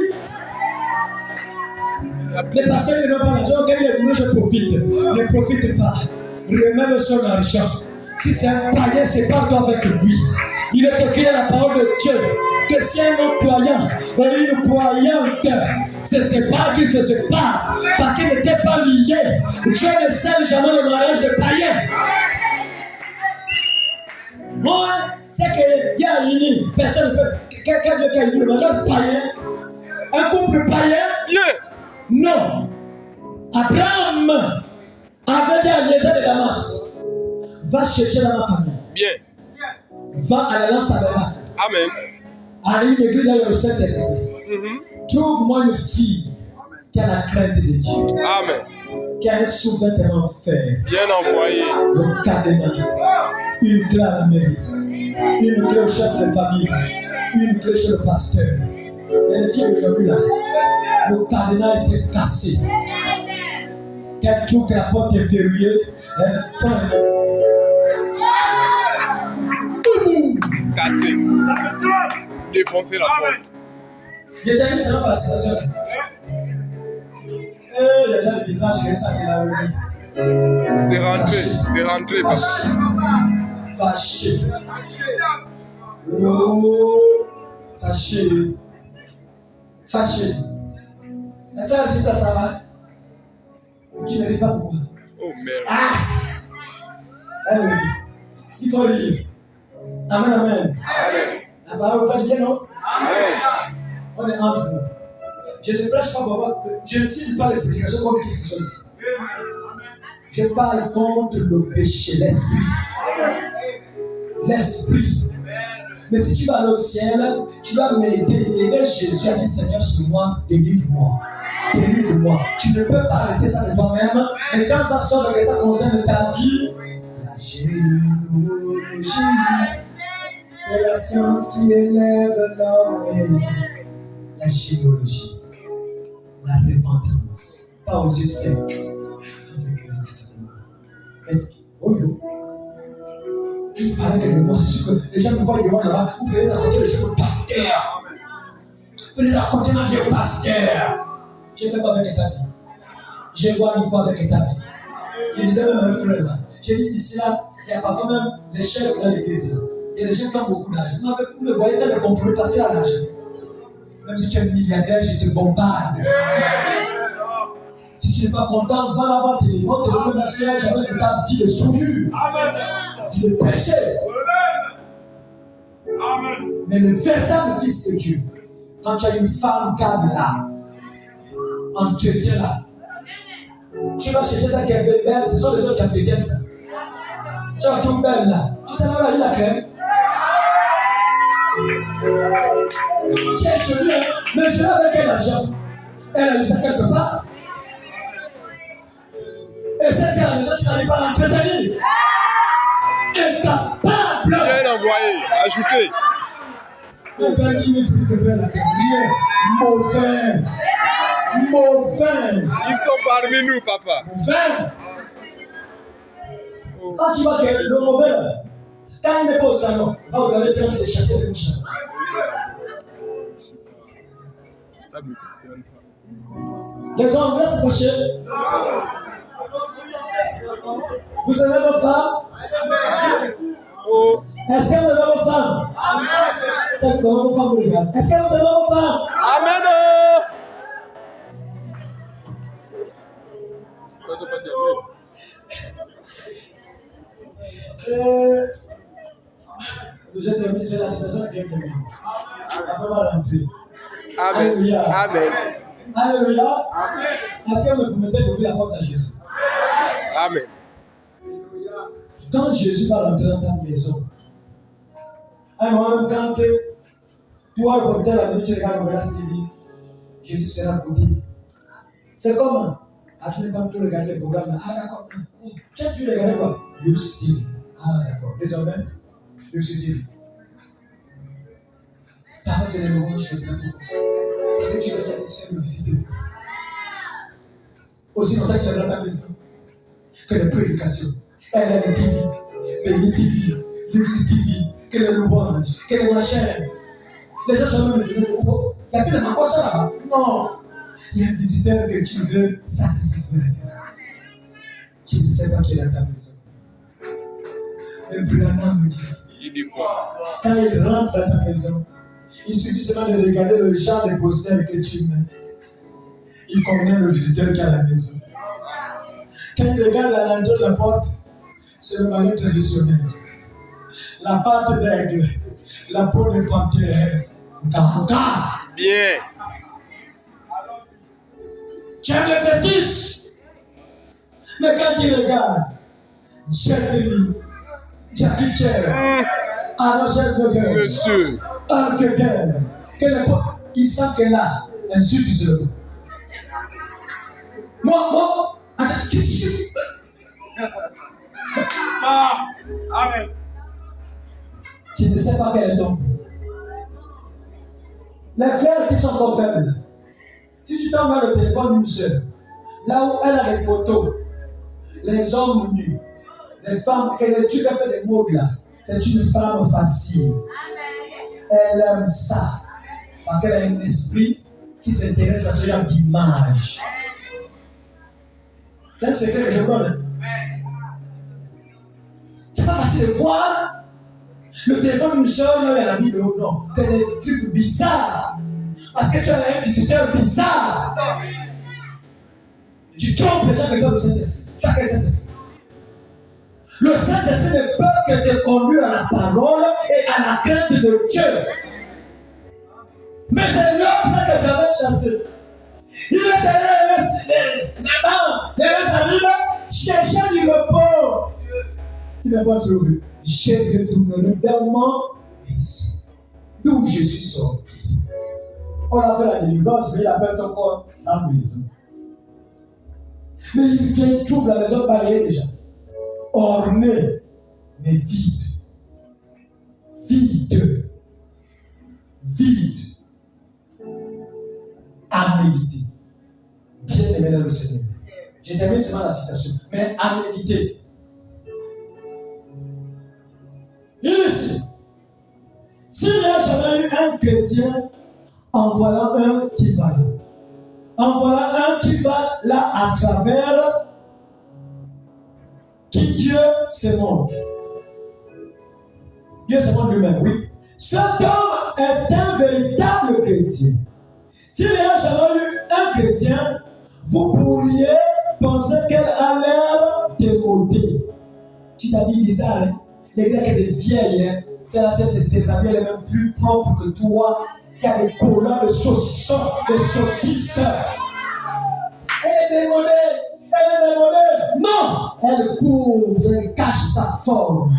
Les pasteurs ne donnent pas l'argent, quand il est venu, je profite. Ne profite pas. Remets-le son argent. Si c'est un païen, sépare-toi avec lui. Il est écrit dans la parole de Dieu que si un autre croyant et une croyante se séparent, qu'ils se séparent parce qu'ils n'étaient pas liés. Dieu ne scelle jamais le mariage de païens. Moi, c'est que Dieu a uni. Personne ne peut. Quelqu'un veut qu'il y ait le mariage païen. Un couple païen? Non. Abraham avait dit à Eliezer de Damas, va chercher dans ma famille. Bien. Va à l'Alliance Tabernacle. Amen. Arrive l'église dans le Saint-Esprit. Trouve-moi une fille qui a la crainte de Dieu. Amen. Qui a un sous-vêtement fer. Bien envoyé. Le cadenas. Une clé à la mairie. Une clé au chef de famille. Une clé chez le pasteur. Et les filles d'aujourd'hui là, le cadenas était cassé. Qu'elle trouve que la porte est verrouillée, elle freine. Cassé. Défoncer la porte. Il était mis seulement par la situation. Les gens du visage, j'ai ça qu'il a remis. C'est rentré, papa. Fâché. Oh, fâché. Fâché. Mais ça, c'est ta ça va. Tu ne ris pas pourquoi. Oh merde. Ah! Il faut lire. Amen, amen. La parole va bien, non? On est entre nous. Je ne prêche pas pour je ne cite pas les prédications comme qui que ce soit ici. Je parle contre le péché, l'esprit. L'esprit. Mais si tu vas aller au ciel, tu dois m'aider. Aider Jésus à dire Seigneur sur moi, délivre-moi. Délivre-moi. Tu ne peux pas arrêter ça de toi-même. Mais quand ça sort et que ça concerne ta vie, la généalogie, c'est la science qui élève l'homme. La généalogie, la repentance, pas aux yeux secs. Mais, oh yo, il parlait de moi, c'est sûr que les gens me voient de moi là-bas, vous venez raconter le chef au pasteur. Vous venez raconter ma vie au pasteur. J'ai fait quoi avec ta vie? J'ai guardé quoi avec ta vie? Je disais même à un frère là, j'ai dit ici là, il y a parfois même les chefs dans l'église là. Il y a des gens qui ont beaucoup d'argent. Vous me voyez faire des compromis parce qu'il a l'argent. Même si tu es milliardaire, je te bombarde. Si tu tu n'es pas content, va là-bas, te donner un siège avec ta vie de souillure, vie de péché. Mais le véritable fils de Dieu, quand tu as une femme calme là, entretien là, tu vas chercher ça qui est belle, ce sont les autres qui entretiennent ça. Tu as une belle là, tu sais là, il a crème. Tu es chelou, mais je l'ai avec quel argent? Elle a eu ça quelque part. Et celle qui est à la maison, tu n'arrives pas à l'entretenir. Incapable. Bien envoyé, ajouté. Le père dit mais plus que faire la rien. Mauvais. Ils sont parmi nous, papa. Mauvais. Quand tu vois que le mauvais, quand il n'est pas au salon, va regarder très de chasser les mouches. Les hommes viennent approcher. Vous aimez vos femmes? Est-ce que vous aimez vos femmes? Comment vos femmes vous regardent? Est-ce que vous aimez vos femmes? Amen. J'ai terminé, c'est la situation qui est terminée. Après, on va rentrer. Amen. Alléluia. Amen. Alléluia. Est-ce que vous me permettez d'ouvrir la porte à Jésus? Amen. Quand Jésus va rentrer dans ta maison, à un moment, quand toi, le propriétaire de la maison, tu regardes le reste, tu dis, Jésus sera côté. C'est comment? Ah, tu n'es pas tout regarder le programme là. Ah, d'accord. Tu regardes quoi? Le style. Ah, d'accord. Désormais, le style. Parfois, c'est les moments où je fais très beaucoup. Parce que tu veux satisfaire l'obésité. Aussi longtemps qu'il est dans ta maison, que les prédications, elle est divine, béni divine, luxe divine, que les louanges, que les machins. Les gens sont même venus au bout. Il n'y a plus de macossa là-bas. Non. Il y a un visiteur que tu veux satisfaire. Tu ne sais pas qu'il est dans ta maison. Un Branham me dit. Il dit quoi? Quand il rentre dans ta maison, il suffit seulement de regarder le genre de posters que tu mets. Il connaît le visiteur qui est à la maison. Quand il regarde à l'entrée de la porte, c'est le mariage traditionnel. La pâte d'aigle, la peau de panthère, Bien. tu aimes les fétiches. Mais quand il regarde, Jet Li, Jackie Chan, Arrangel de guerre, Monsieur. Arquetel, il sent que là, insulte sur le dos. Moi, attends, Amen. je ne sais pas quel est ton pays. Les frères qui sont encore faibles, si tu t'envoies le téléphone d'une sœur, là où elle a les photos, les hommes nus, les femmes, et tu fais des mots là, c'est une femme facile. Elle aime ça. Parce qu'elle a un esprit qui s'intéresse à ce genre d'image. C'est un secret que je donne. C'est pas facile de voir le téléphone d'une soeur, là, elle a mis le haut, non. Que des trucs bizarres. Parce que tu as un visiteur bizarre. Tu trompes les gens avec le Saint-Esprit. Tu as quel Saint-Esprit? Le Saint-Esprit ne peut que te conduire à la parole et à la crainte de Dieu. Mais c'est l'autre que j'avais chassé. Il est allé là-bas, chercher du repos. Il n'a pas trouvé. J'ai retourné dans mon maison, d'où je suis sorti. On a fait la délivrance, mais il appelle encore sa maison. Mais il vient, trouve la maison balayée déjà. Ornée, mais vide. Vide. Vide. À méditer. Bien aimé dans le Seigneur. Je termine seulement la citation. Mais à méditer. Ici, s'il n'y a jamais eu un chrétien, en voilà un qui va là. En voilà un qui va là à travers qui Dieu se montre. Dieu se montre lui-même, oui. Cet homme est un véritable chrétien. S'il n'y a jamais eu un chrétien, vous pourriez pensais qu'elle allait démoder. Tu t'as dit bizarre, hein? Les gars qui sont des vieilles, hein? C'est déshabillée, elle est même plus propre que toi, qui a des collants, des saucissons, des saucisses. Elle est démodée. Non! Elle couvre, elle cache sa forme.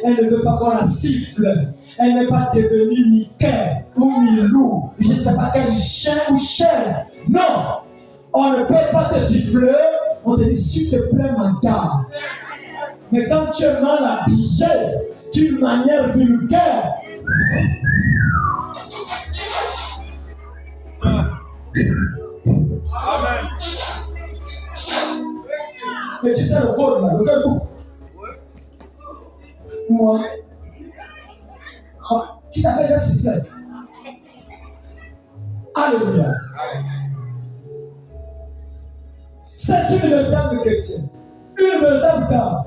Elle ne veut pas qu'on la siffle. Elle n'est pas devenue Mickey ou Milou. Je ne sais pas quel chien ou chienne. Non! On ne peut pas te siffler. On te dit, s'il te plaît, madame. Mais quand tu es mal habillé, d'une manière vulgaire, Amen. mais tu sais le code là, le code. Moi, tu t'appelles déjà sifflé. Alléluia. C'est une véritable chrétienne, une véritable dame.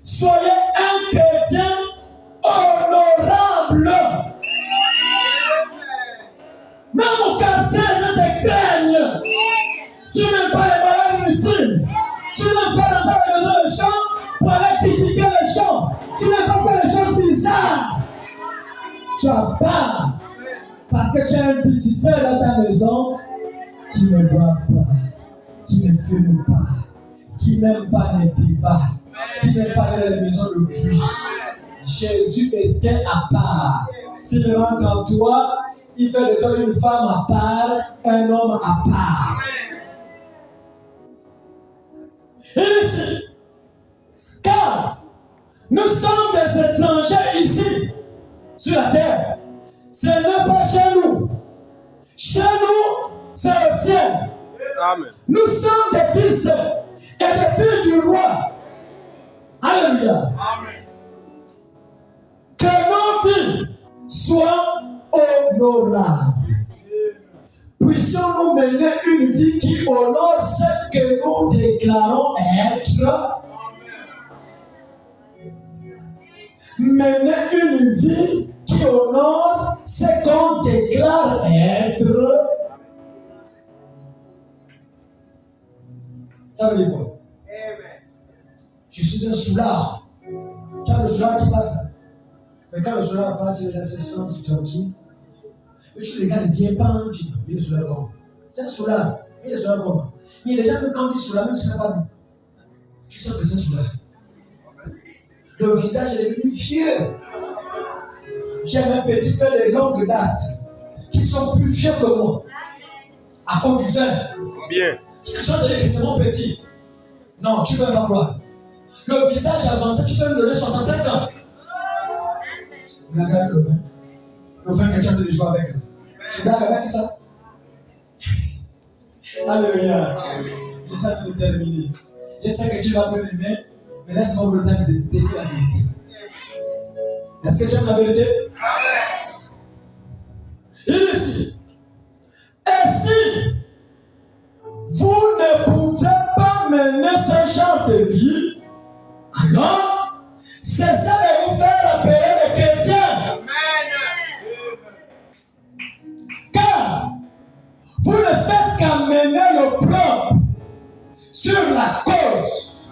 Soyez un chrétien honorable. Même au quartier, je te craigne. Tu n'aimes pas les malades inutiles. Tu n'aimes pas rentrer à la maison des gens pour aller critiquer les gens. Tu n'aimes pas faire des choses bizarres. Tu as peur parce que tu as un visiteur dans ta maison qui ne boit pas, qui ne fume pas, qui n'aime pas les débats, qui n'aime pas les maisons de Dieu. Jésus était à part. S'il ne rentre en toi, il fait de toi une femme à part, un homme à part. Et ici, car nous sommes des étrangers ici, sur la terre. Ce n'est pas chez nous. Chez nous, c'est le ciel. Amen. Nous sommes des fils et des filles du roi. Alléluia. Amen. Que nos vies soient honorables. Puissions-nous mener une vie qui honore ce que nous déclarons être. Mener une vie qui honore ce qu'on déclare être. Ça veut dire quoi? Je suis un soulard. Tu as le soulard qui passe. Mais quand le soulard passe, il a ses sens tranquilles. Mais tu regardes bien pas un petit peu. Il est soulard comment? C'est un soulard. Il est soulard comment? Mais les gens, même quand ils sont soulard, même si ce n'est pas lui, tu sens que c'est un soulard. Le visage est devenu vieux. J'ai un petit frère de longue date qui sont plus vieux que moi. À cause du vin. Bien. Ce que je te dis que c'est mon petit. Non, tu ne peux pas croire. Le visage avancé, tu peux me donner 65 ans. Regarde le vin. Le vin que tu as de jouer avec. Tu blagues avec ça? Alléluia. J'essaie de terminer. Je sais que tu vas me l'aimer, mais laisse-moi le temps de dire la vérité. Est-ce que tu aimes la vérité? Ici. Et si vous ne pouvez pas mener ce genre de vie, alors cessez de vous faire appeler les chrétiens. Car vous ne faites qu'amener l'opprobre sur la cause.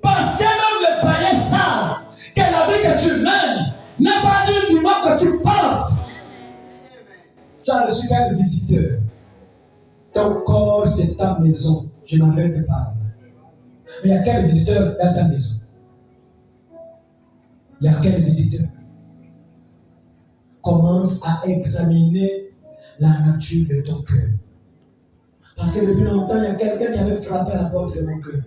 Parce que même les païens savent que la vie que tu mènes n'est pas une du nom que tu portes. Tu as reçu un visiteur. Ton corps, c'est ta maison. Je n'arrête pas. Mais il y a quel visiteur dans ta maison? Il y a quel visiteur? Commence à examiner la nature de ton cœur. Parce que depuis longtemps, il y a quelqu'un qui avait frappé à la porte de mon cœur.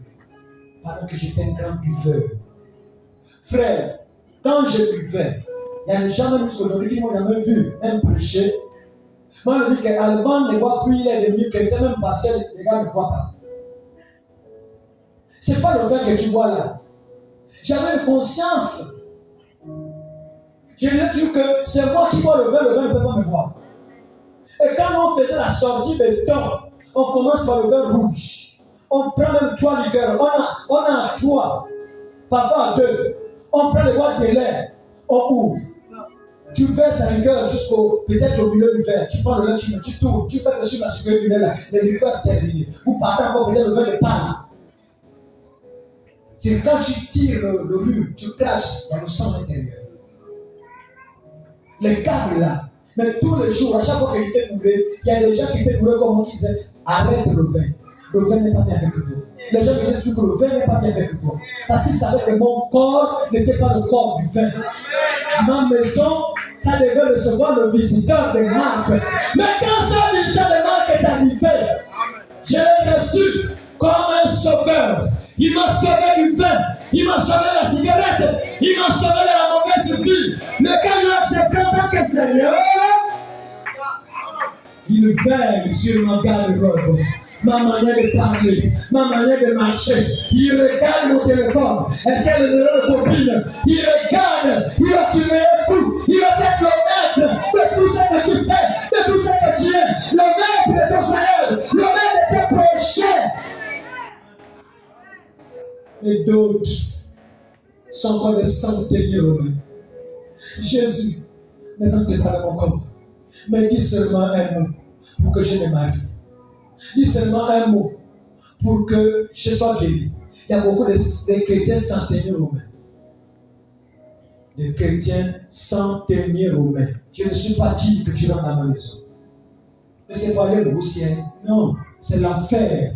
Pendant que j'étais un grand buveur. Frère, quand je buvais, il y a des gens même aujourd'hui qui m'ont jamais vu, même prêcher. Moi, je dis qu'Alban ne voit plus, il est devenu chrétien, même pasteur, les gars ne voient pas. Ce n'est pas le vin que tu bois là. J'avais une conscience. Je disais toujours que c'est moi qui bois le vin ne peut pas me boire. Et quand on faisait la sortie béton, on commence par le vin rouge. On prend même 3 liqueurs. On a 3, parfois 2. On prend les boîtes de lait, on ouvre. Tu verses un liqueur jusqu'au, peut-être au milieu du verre. Tu prends le lait, tu tournes, tu fais que sur la sucre du lait là, le liqueur est terminé. Vous partez encore peut-être le verre de pain. C'est quand tu tires le rhume, tu craches dans le sang intérieur. Les câbles là. Mais tous les jours, à chaque fois que tu t'es bourré, il y a des gens qui t'es bourré comme moi qui disaient arrête le vin. Le vin n'est pas bien avec toi. Les gens qui disaient que le vin n'est pas bien avec toi. Parce qu'ils savaient que mon corps n'était pas le corps du vin. Ma maison, ça devait recevoir le visiteur des marques. Mais quand ce visiteur des marques est arrivé, je l'ai reçu comme un sauveur. Il m'a sauvé du vin. Il m'a sauvé de la cigarette. Il m'a sauvé de la mauvaise vie. Mais quand il a accepté en tant que Seigneur, il veille sur ma garde-robe, ma manière de parler, ma manière de marcher. Il regarde mon téléphone. Est-ce qu'il y a le numéro de copine? Il regarde. Il va surveiller tout. Il va être le maître de tout ce que tu fais, de tout ce que tu es. Le maître de ton salaire, le maître de tes projets. Et d'autres sont encore des centeniers romains. Jésus, maintenant tu parles mon corps. Mais dis seulement un mot pour que je me marie. Dis seulement un mot pour que je sois guéri. Il y a beaucoup de chrétiens centeniers romains. Des chrétiens centeniers romains. Je ne suis pas qui que tu rentres dans ma maison. Mais c'est pas aller au ciel. Non, c'est l'enfer.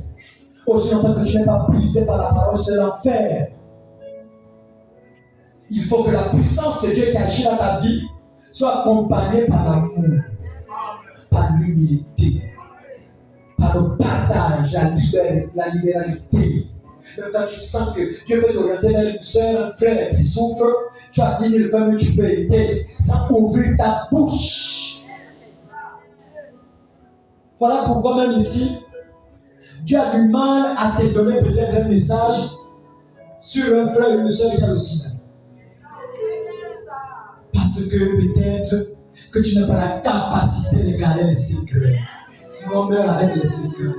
Aussi longtemps que tu n'es pas brisé par la parole, c'est l'enfer. Il faut que la puissance de Dieu qui agit dans ta vie soit accompagnée par l'amour, par l'humilité, par le partage, la libéralité. Même quand tu sens que Dieu peut t'orienter vers une soeur, un frère qui souffre, tu as 10 000, 20 000, tu peux aider sans ouvrir ta bouche. Voilà pourquoi même ici, Dieu a du mal à te donner peut-être un message sur un frère ou une soeur qui a le sida. Parce que peut-être que tu n'as pas la capacité de garder les secrets. Nous on meurt avec les secrets.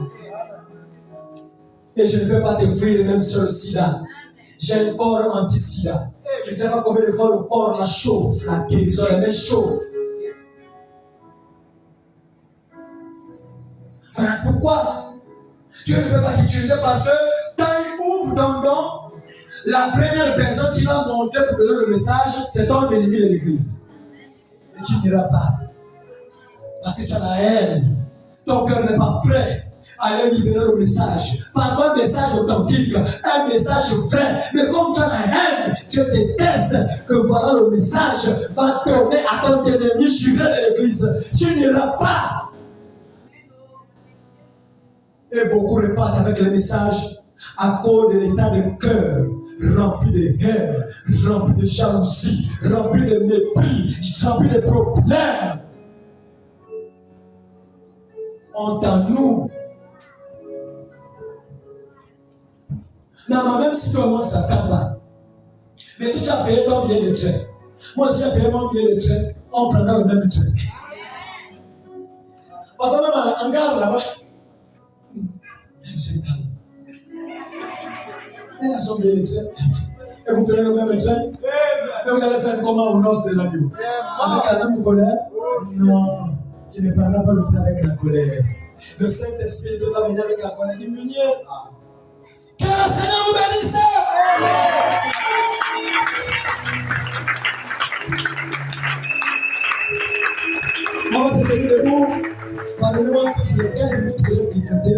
Et je ne peux pas te fuir même sur le sida. J'ai un corps anti-sida. Tu ne sais pas combien de fois le corps la chauffe, la guérison, la main chauffe. Voilà pourquoi Dieu ne peut pas t'utiliser parce que quand il ouvre ton don, la première personne qui va monter pour donner le message, c'est ton ennemi de l'église. Et tu n'iras pas. Parce que tu as la haine. Ton cœur n'est pas prêt à aller libérer le message. Parfois un message authentique, un message vrai. Mais comme tu as la haine, je déteste que voilà le message va donner à ton ennemi juré de l'église. Tu n'iras pas. Et beaucoup repartent avec le message à cause de l'état de cœur rempli de haine, rempli de jalousie, rempli de mépris, rempli de problèmes. Honte à nous. Non, même si tout le monde ne s'attend pas. Mais si tu as payé ton billet de train, moi si j'ai payé mon billet de train, on prendra le même train. Parce que même en gare là-bas, je ne sais pas. Elle a son billet de train. Et vous prenez le même train. Et vous allez faire comment aux noces des agneaux? Avec la même colère? Non. Tu ne prendras pas le train avec la colère. Le Saint-Esprit ne peut pas venir avec la colère diminuée. Que le Seigneur vous bénisse. On va se tenir debout. Pardonnez-moi pour les 15 minutes que j'ai piqué.